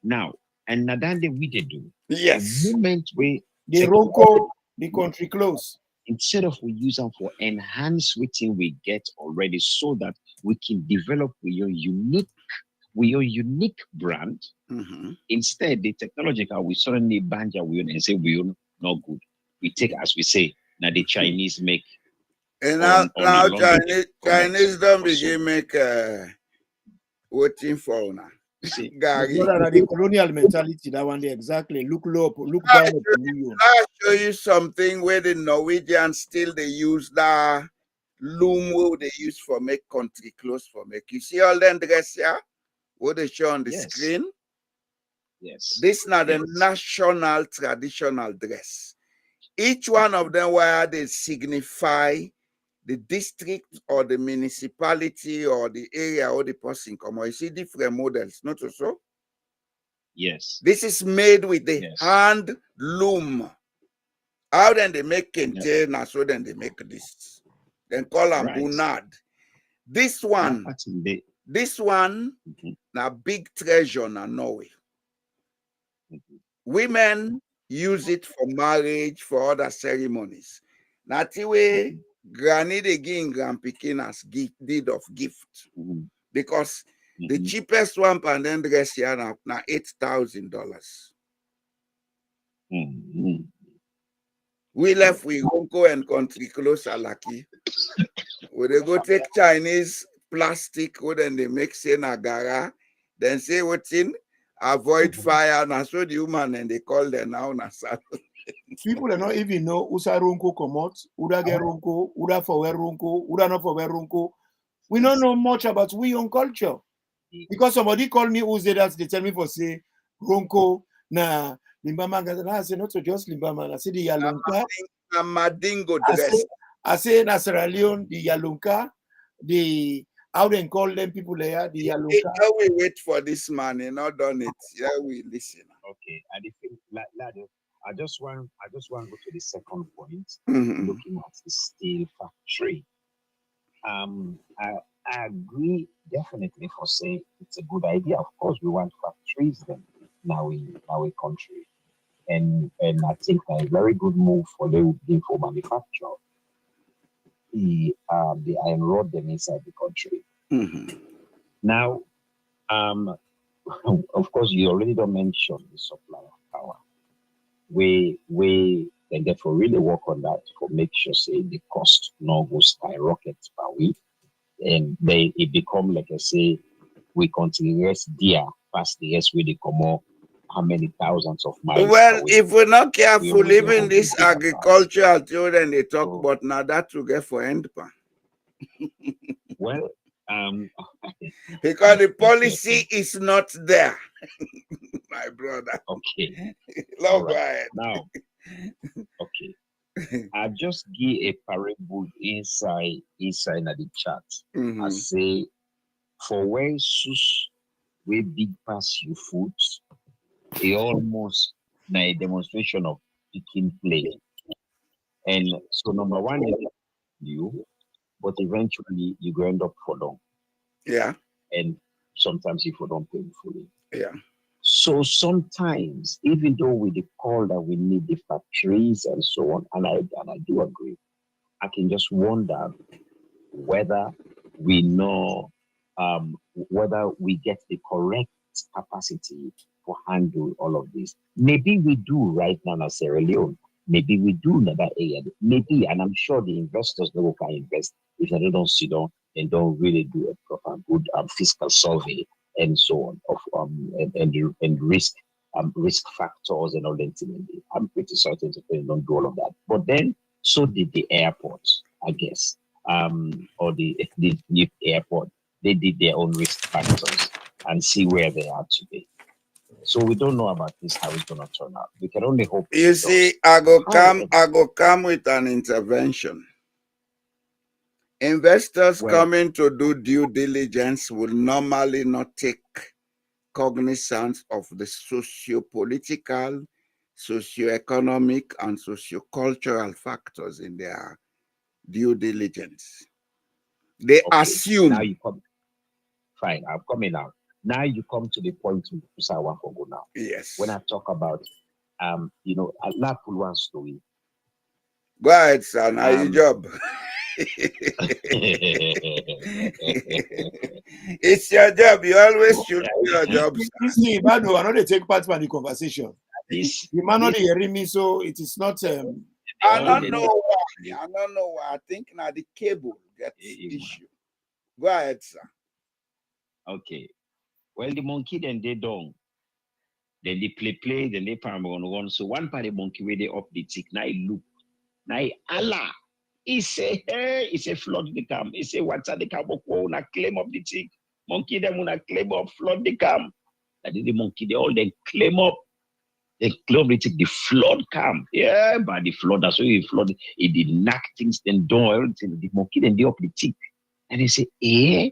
now and now that we they do. Yes. The moment we the Ronco, the country close. instead of we use them for enhance within we get already, so that we can develop your unique brand. Instead, the technological we suddenly banja we and say we are not good. We take, as we say, now the Chinese make. And now Chinese don't begin make waiting for now. The colonial mentality, that one day, exactly. Look low, look down at you. I'll show you something where the Norwegians still they use that loom what they use for make country clothes for make. You see all them dress here? What they show on the screen? Yes. This is not the national traditional dress. Each one of them where they signify the district or the municipality or the area or the person come. You see different models, not so? Yes. This is made with the hand loom. How then they make container, so then they make this. Then call them bunad. This one, now big treasure na Norway. Women use it for marriage, for other ceremonies. That's the way granny they give grandpikin as deed of gift. Because the cheapest one and then dress here now $8,000. We left with Ronco and country clothes are lucky. When they go take Chinese plastic, then they make say nagara, then say what's in, avoid fire, and so the human and they call them now Nasa. People do not even know Usa Ronco komot, Uda get Ronco, Uda for wear Ronco, Uda not for wear Ronco. We don't know much about we own culture. Because somebody called me Uze, that's they tell me for say Ronco, na Limbama, I say not just Limbama, I say the Yalonka. Madingo dress. I say na Sierra Leone, the Yalonka, the how they call them people there, the Yalonka. How we wait for this man, not done it. Yeah, we listen. Okay, and if I just want to go to the second point, looking at the steel factory. I agree definitely for saying it's a good idea. Of course, we want factories then now in our country, and I think a very good move for them for manufacture. The iron rod them inside the country. Now, of course, you already don't mention the supply of power. We and therefore really work on that for make sure say the cost no go skyrocket per week, and it become like I say we continue dear past the years with the come how many thousands of miles. Well, if we're not careful, even this agricultural children they talk about now that to get for end pan. Well, because the policy is not there, my brother. Okay. Love right. Now, okay. I just give a parable inside the chat. I say, for when sus we big pass you food, it almost a demonstration of picking play. And so number one is you, but eventually you go end up for long. Yeah. And sometimes if you don't pay fully. Yeah. So sometimes, even though we call that we need the factories and so on, and I do agree, I can just wonder whether we know whether we get the correct capacity to handle all of this. Maybe we do right now in Sierra Leone. Maybe we do in that area. Maybe, and I'm sure the investors know can invest if they don't sit down and don't really do a proper good fiscal survey and so on and risk factors and all that. I'm pretty certain they don't do all of that. But then so did the airports, I guess, or the airport. They did their own risk factors and see where they are today. So we don't know about this, how it's gonna turn out. We can only hope. You see, I go come with an intervention. Investors coming to do due diligence will normally not take cognizance of the socio-political, socio-economic, and socio-cultural factors in their due diligence. They assume. Now you come. Fine, I'm coming now. Now you come to the point I want to go now. Yes. When I talk about, a lot one story. Go ahead, sir. Now your job. It's your job. You always should do your job, sir. This thing, I know they take part in the conversation. The man not hearing me, so it is not. I don't know why. I don't know why. I think now the cable gets issue. Go ahead, sir. Okay. Well, the monkey then they don't. Then they play, then they palm on one. So one part of the monkey where they up the tick. Now he look. Now he Allah. He say, hey, he say flood the camp. He say, what's at the camp? Na claim up the tick. Monkey them wanna claim up, flood the camp. That is the monkey, they all then claim up. They claim the tick, the flood camp. Yeah, but the flood, that's why he flood. He did knock things, then door, everything. The monkey then they up the tick. And they say, eh?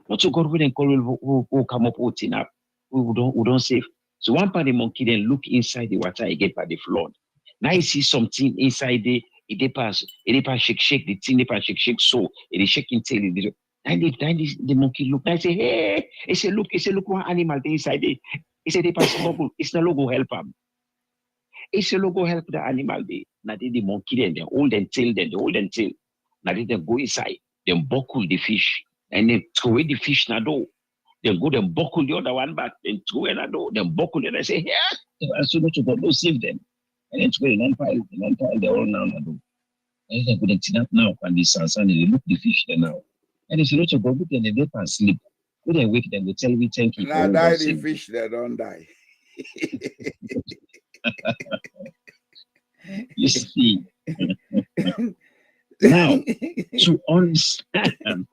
Not so God will then call who come up, who tin up, who don't save. So one part of the monkey then look inside the water again by the flood. Now he see something inside the it pass shake the thing, they pass shake so it shaking tail. And the monkey look. I say, hey, he say look what animal they inside there. He said they pass bubble. It's no logo help him. It's a logo help the animal there. Now the monkey then they hold and tail. Now they go inside, then buckle the fish, and then throw away the fish na do. Then go then buckle the other one back, then throw another do, then buckle it. I say, yeah, I so much about those save them. And then throw in pile, they all now na do. And then go then sit up now and the sun and they look the fish there now. And if you don't go good, then they can sleep. Go then wake them, they tell me thank you. Now die the fish, they don't die. You see. Now, to understand.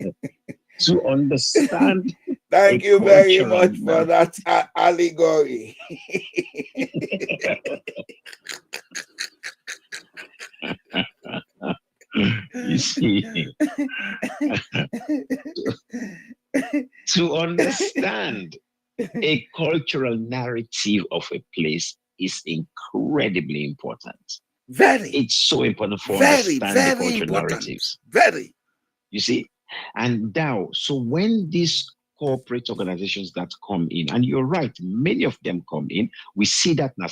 Thank you very much for that allegory. You see, to understand a cultural narrative of a place is incredibly important. It's so important for understanding the cultural narratives. You see, and now, so when these corporate organizations that come in, and you're right, many of them come in, we see that now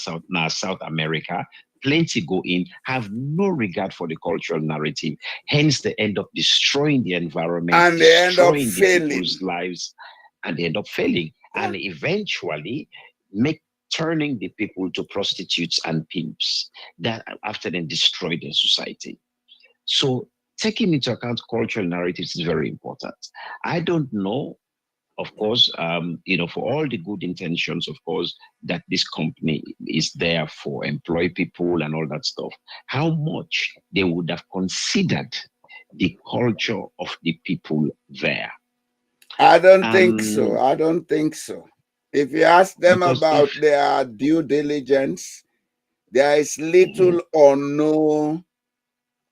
South America. Plenty go in, have no regard for the cultural narrative. Hence, they end up destroying the environment, and they end up failing people's lives, and they end up failing, and eventually turning the people to prostitutes and pimps. That after then destroy their society. So taking into account cultural narratives is very important. I don't know. Of course, for all the good intentions, of course, that this company is there for employ people and all that stuff, how much they would have considered the culture of the people there. I don't think so. If you ask them about their due diligence, there is little or no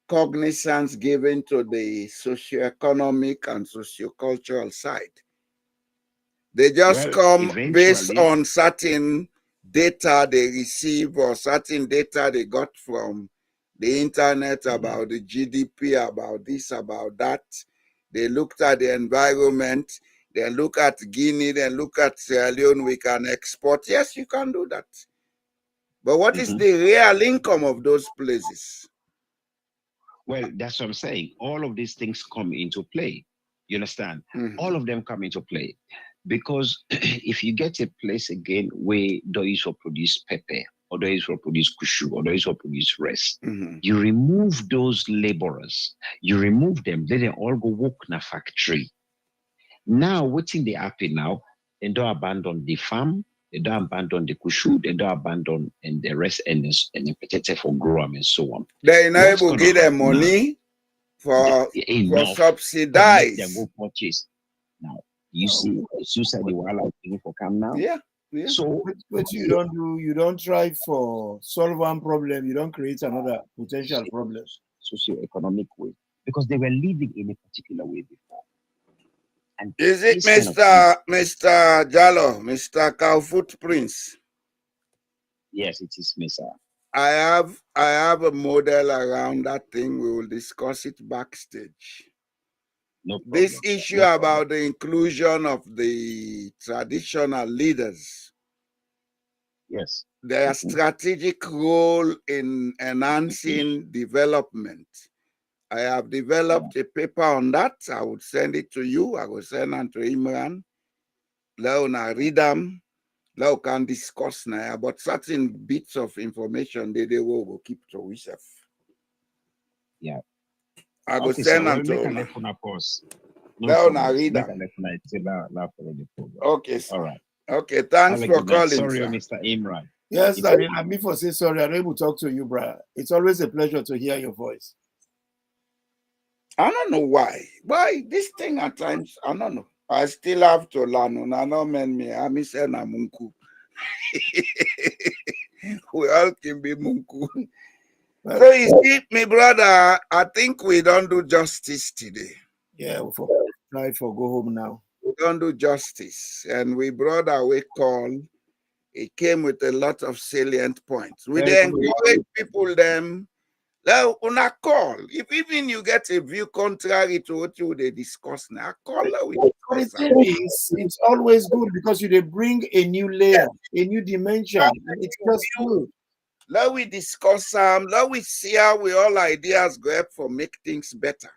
cognizance given to the socioeconomic and sociocultural side. They just come based on certain data they receive or certain data they got from the internet about the GDP, about this, about that. They looked at the environment. They look at Guinea. They look at Sierra Leone. We can export. Yes, you can do that. But what is the real income of those places? Well, that's what I'm saying. All of these things come into play. You understand? All of them come into play. Because if you get a place again where those who produce pepper, or those who produce kushu, or those who produce rice, you remove those laborers, you remove them, then they all go work in a factory. Now, what's in the happen now? They don't abandon the farm, they don't abandon the kushu, they don't abandon and the rest and the potato for grow and so on. They enable give them money for subsidize. They go purchase. Now, you see, suicide the wildlife thing for come now. Yeah. So what you don't try for solve one problem, you don't create another potential problem. Socio-economic way. Because they were living in a particular way before. And is it Mr. Jallo, Mr. Cow Footprints? Yes, it is, Mr. I have a model around that thing. We will discuss it backstage. No problem. This issue about the inclusion of the traditional leaders Yes. their strategic role in enhancing development. I have developed a paper on that. I would send it to you. I will send it to Imran. Let us read them. Let us can discuss now. But certain bits of information they will keep to yourself. Yeah. I will send them to you. Let us read them. Okay, sir. All right. Okay, thanks for calling. Sorry, sir. Mr. Imran. Yes, Daddy, and me for say sorry. I'm able to talk to you, brother. It's always a pleasure to hear your voice. I don't know why. Why this thing at times, I don't know. I still have to learn. I know me. I miss Munku. We all can be Munku. So you see, my brother, I think we don't do justice today. Yeah, we'll try for go home now. We don't do justice. And we brought our call. It came with a lot of salient points. We then encourage people them. Like, on a call, if even you get a view contrary to what you they discuss now, call it's always good because they bring a new layer, a new dimension. It's just good. Let we discuss let we see how we all ideas go up for make things better.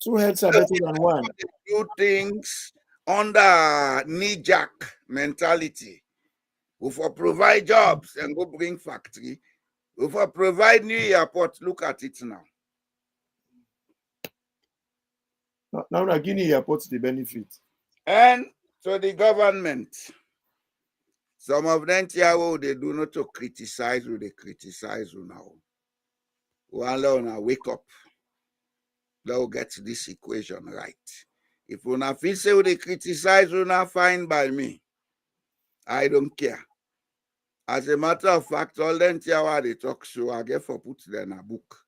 Two heads are better than one. Do things under knee-jerk mentality. We for provide jobs and go bring factory. We for provide new airport. Look at it now. Now Guinea airport's the benefit. And so the government, some of them they do not to criticize who they criticize who now. Well, wake up. They'll get this equation right. If you not feel say they criticize you, not fine by me. I don't care. As a matter of fact, all them they talk show, I get for put them in a book.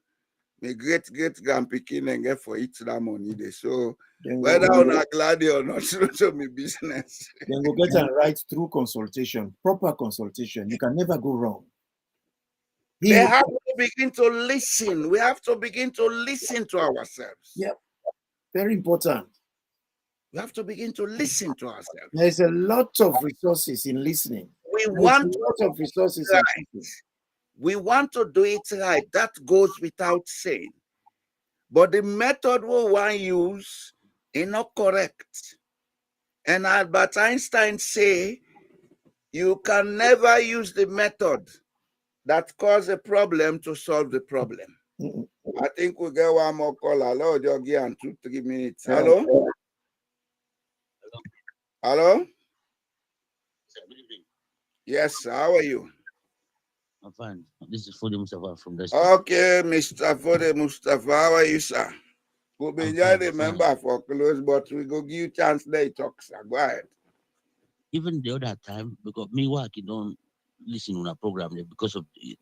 My great grandpicking and get for eat that money they so whether I'm not glad or not, to me business. Then go get and write through consultation, proper consultation. You can never go wrong. They have to begin to listen. We have to begin to listen to ourselves. Yeah, very important. We have to begin to listen to ourselves. There's a lot of resources in listening. We want a lot of resources. Right. We want to do it right. That goes without saying. But the method we want to use is not correct. And Albert Einstein say, you can never use the method that causes a problem to solve the problem. I think we get one more call. Hello, Jogi, and 2-3 minutes. Hello? Hello? Yes, how are you? I'm fine. This is Fode Mustafa from the. Okay, Mr. Fode Mustafa, how are you, sir? We'll be the member for close, but we go give you chance there talk, sir. Go ahead. Even the other time, because me work, you don't listen on a program there because of it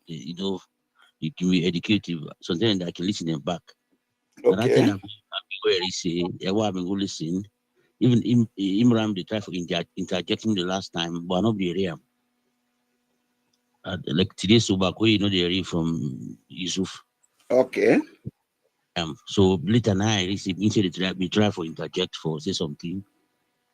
can be educative. Sometimes I can listen them back. Okay. And I think I'm where he say, yeah, well, I'm going to listen. Even Imran, they try for interjecting the last time, but not the area. Like today, so back where the area from Yusuf. Okay. So later now, I receive instead we try for interject for say something.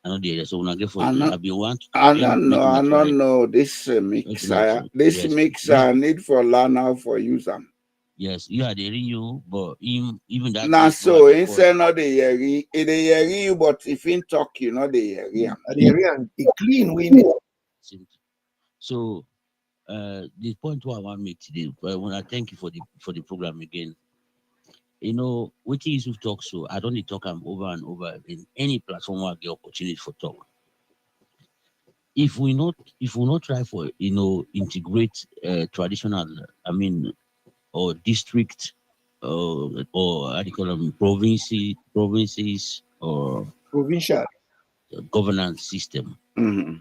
I know the area. So when I get for I be want. I don't know this mixer. This mixer need for learn how for use them. Yes, you are the you, but even that. Now, so instead not the yeri, it yeri you, but if in talk, you know the yeri. The area clean winning. So, the point what I want to make today, I want to thank you for the program again. You know, what you talk so I don't need to talk over and over in any platform where I get opportunity for talk. If we not try for integrate traditional, or district, or how do you call them, provinces or provincial governance system. Mm-hmm.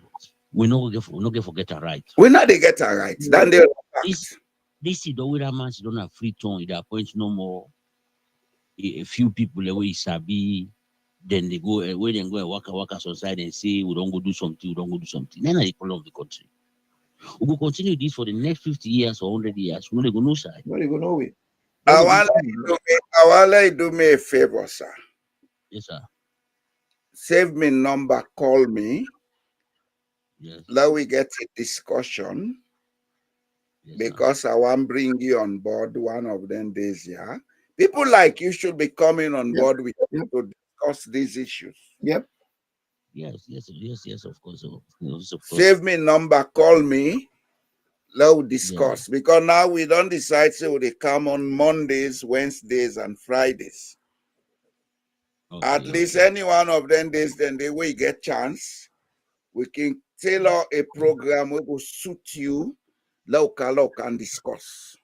We not get forget it right. We not they get it right. Then they this is the way that man don't have free tongue. They appoint no more a few people the way he sabi. Then they go away, then go and work outside and say we don't go do something. Then the problem of the country. We will continue this for the next 50 years or 100 years. We don't go no side. No, they go no way. I want to do me a favor, sir. Yes, sir. Save me number, call me. Yes. Now we get a discussion Yes, because I want to bring you on board one of them days, yeah. People like you should be coming on board with you to discuss these issues. Yep. yes, of course. Of course. Save me number, call me. Let's discuss. Because now we don't decide so they come on Mondays, Wednesdays, and Fridays. Okay, At least any one of them days, then they will get chance. We can tailor a program which will suit you. Local and discuss.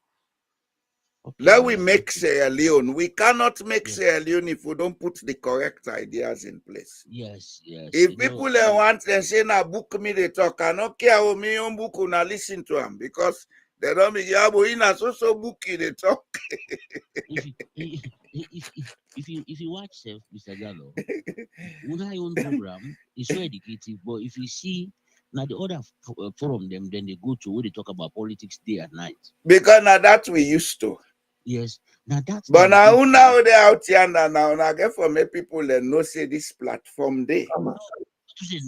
Let we make Sierra Leone. We cannot make Sierra Leone if we don't put the correct ideas in place. Yes. If people want and say, "Na book me they talk," I don't care how me own book una listen to them because they don't be in so book they talk. If you watch Mr. Gallo, Una own program is so educative, but if you see now the other forum them, then they go to where they talk about politics day and night. Because now that we used to. Yes, now that's. But now they out here now I get for me people that know say this platform day.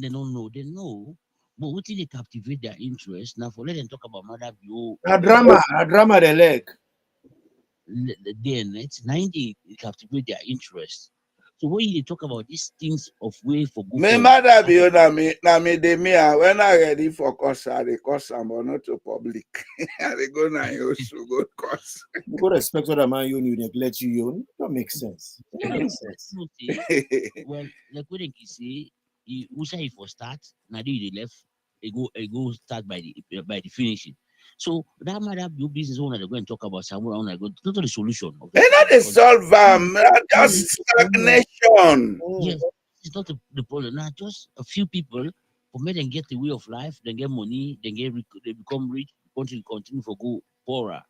They don't know, they know. But what did they captivate their interest? Now for let them talk about mother view. A drama they like. Then it's 90 captivate their interest. So when you talk about these things of way for good. Me mother be na me de me when I ready for course, I dey course am but not to public. I dey go na you to go course. You go respect other man you neglect you. That makes sense. That makes sense. Well, like when you say, you say for start, now they left, it go start by the finishing. So that might have your business owner they're going to talk about somewhere on go not the solution. They're not the solve just stagnation. Yes, it's not the problem. Now just a few people for me then get the way of life, then get money, then they become rich, continue for go poorer.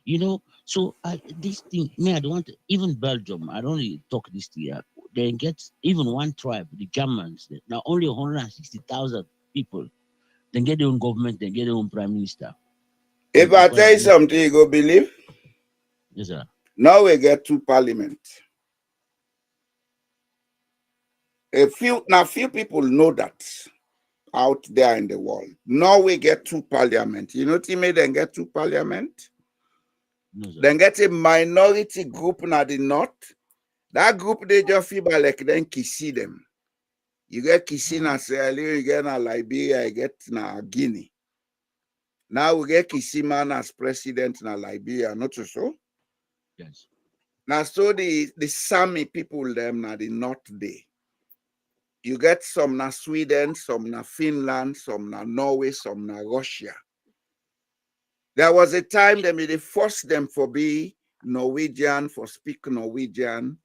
You know, so this thing, I don't want to, even Belgium, I don't really talk this year. They get even one tribe, the Germans, now only 160,000 people, then get their own government, then get their own prime minister. If I tell you something, you go believe? Yes, sir. Now we get to parliament. Few people know that out there in the world. Now we get to parliament. You know what made them get to parliament? No, sir. Then get a minority group in the north. That group they just feel like then kissy them. You get kissy na Sierra Leone, you get na Liberia, you get na Guinea. Now we get Kisiman as president in Liberia, not so? Yes. Now, so the Sami people, them, now the North Day. You get some na Sweden, some na Finland, some na Norway, some na Russia. There was a time they forced them for be Norwegian, for speak Norwegian.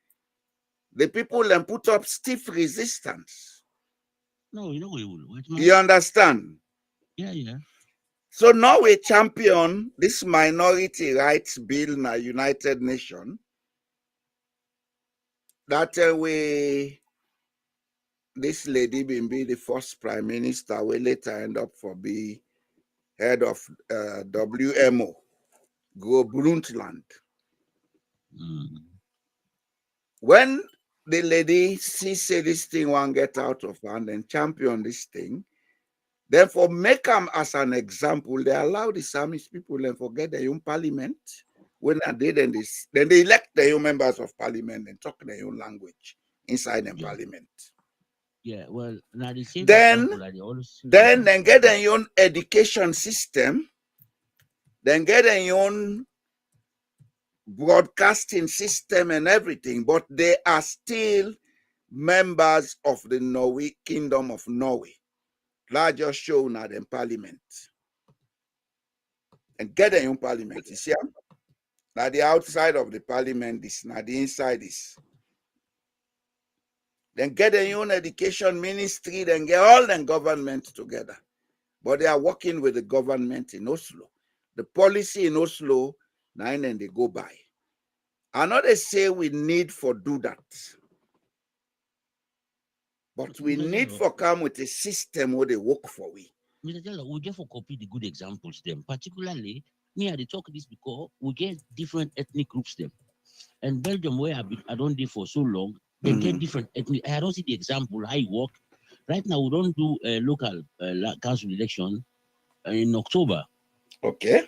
The people then put up stiff resistance. No, you know we will. You understand? Yeah. So now we champion this minority rights bill in the United Nations that this lady been be the first prime minister will later end up for be head of WMO, Go Brundtland. When the lady say this thing won't get out of hand and champion this thing, therefore, make them as an example. They allow the Samish people and forget their own parliament. When they then they elect their own members of parliament and talk their own language inside the parliament. Yeah, well, now the same then get their own education system, then get their own broadcasting system and everything, but they are still members of the Kingdom of Norway. Largest show now in parliament. And get their own parliament. You see? Now the outside of the parliament is, now the inside is. Then get their own education ministry, then get all the government together. But they are working with the government in Oslo. The policy in Oslo, now and they go by. I know they say we need for do that. But we need for come with a system where they work for we. Mr. Taylor, we just copy the good examples them. Particularly, I talk this because we get different ethnic groups them. And Belgium, where I don't live for so long, they get different ethnic. I don't see the example how it work. Right now, we don't do a local council election in October. Okay.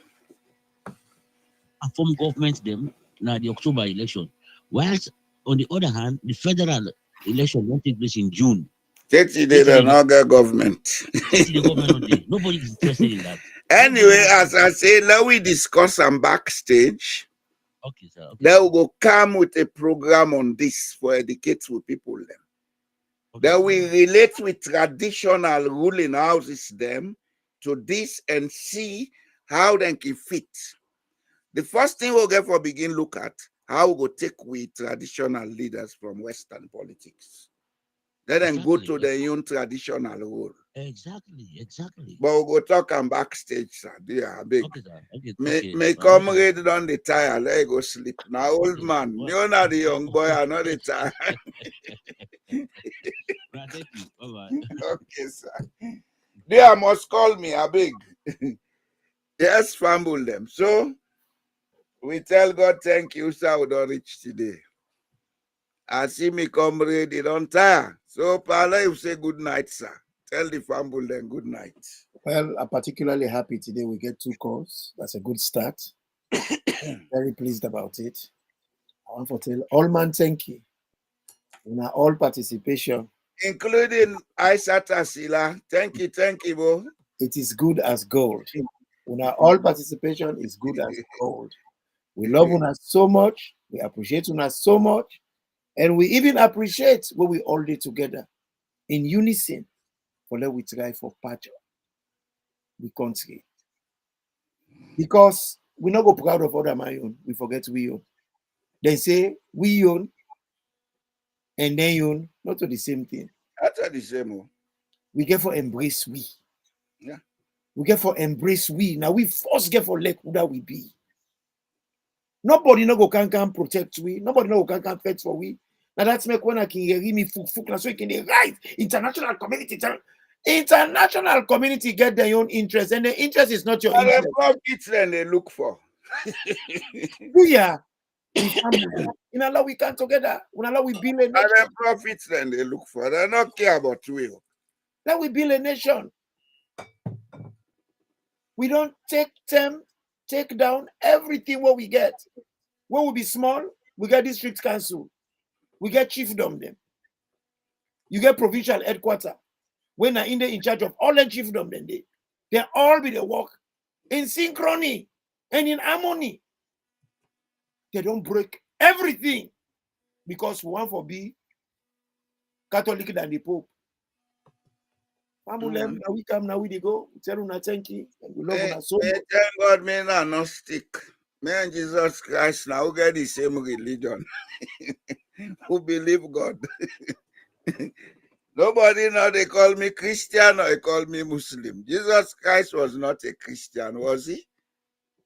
And form government them now the October election. Whilst on the other hand, the federal election won't take place in June. They don't get government. The government nobody is interested in that. Anyway, as I say, let we discuss some backstage. Okay, sir. Okay. They will go come with a program on this for educate with people. Them. Okay. They will relate with traditional ruling houses them to this and see how they can fit. The first thing we'll get for begin look at how we go take with traditional leaders from Western politics. Then go to their own traditional role. Exactly. But we'll go talk on backstage, sir. Dear, big. Okay, sir. May comrade on the tire, let go sleep. Now, old man, you're not the young boy, I'm not the tire. Thank you. Bye-bye. Okay, sir. They must call me, I beg. Yes, fumble them. So, we tell God, thank you, sir, we don't reach today. I see me comrade, they don't tire. So, Pala, you say good night, sir. Tell the fumble then good night. Well, I'm particularly happy today we get 2 calls. That's a good start. Very pleased about it. I want to tell all man thank you. All participation. Including Aisata Sila. Thank you, bro. It is good as gold. All participation is good as gold. We love una so much. We appreciate una so much. And we even appreciate what we all did together in unison. For let we try for patch we country. Because we not go proud of other my own. We forget we own. They say we own and they own, not to the same thing. That's the same. We get for embrace we. Yeah. We get for embrace we. Now we first get for like who that we be. Nobody no go can protect we. Nobody no go can fight for we. Now that's make when I can hear me so you can right. International community get their own interest, and the interest is not your interest. The profits then they look for. Yeah. In Allah we come together. In Allah we build a nation. The profits then they look for. They don't care about will. Now we build a nation. We don't take down everything what we get. When we be small, we get district council. We get chiefdom them. You get provincial headquarters. When are in charge of all the chiefdom, then they all be the work in synchrony and in harmony. They don't break everything because we want to be Catholic than the Pope. Now we come, now we go. Tell you thank you. And we love us so much. Thank God, me not no stick. Me and Jesus Christ now get the same religion. Who believe God. Nobody now they call me Christian or they call me Muslim. Jesus Christ was not a Christian, was he?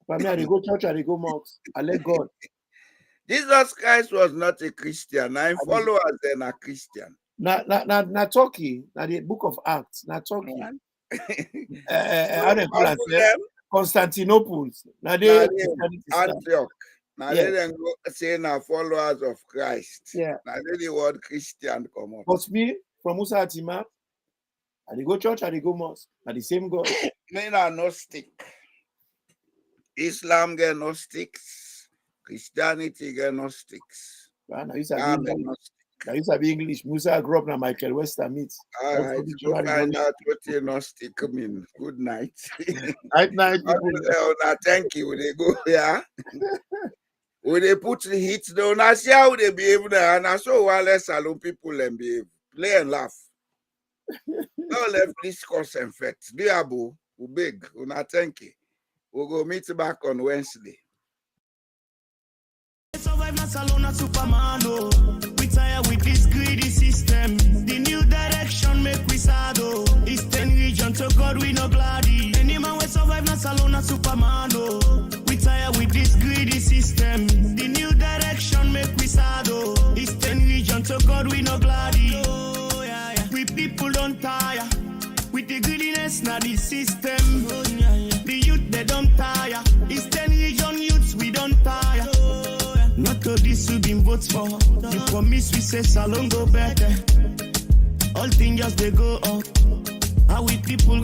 But me, I go church, I go mosque. I let God. Jesus Christ was not a Christian. I'm followers then a Christian. Na Turkey, na the book of Acts, na Turkey. How they call it? Constantinople. Na they Antioch. Now they then go say now followers of Christ. Yeah. Now they the word Christian come up. But me, from Musa Atima, I go church, I go mosque. Now the same God. Men are no stick. Islam get no sticks. Christianity get no sticks. I used to be English. Musa grew up na Michael Western meets. All right, go find out what you no stick mean. Good night. Night. Thank you. They go yeah. When they put the hits down, I see how they behave there, and I saw while SaLone people and behave, play and laugh. Don't let discuss and facts. Diabo, we beg, una thank you. We'll go meet back on Wednesday. Survive not alone, not Superman, oh. We tired with this greedy system. The new direction make we sad, oh. Eastern region to God we no gladdy. Any man we survive not alone, not Superman, oh. We tired with this greedy system. The new direction make we sad, oh. Eastern region to God we no gladdy. Oh, yeah. We people don't tire. With the greediness, now the system. Oh, yeah. The youth they don't tire. Eastern region youths we don't tire. Not to this we been votes for. The promise we say SaLone go better. all things just they go up. How we people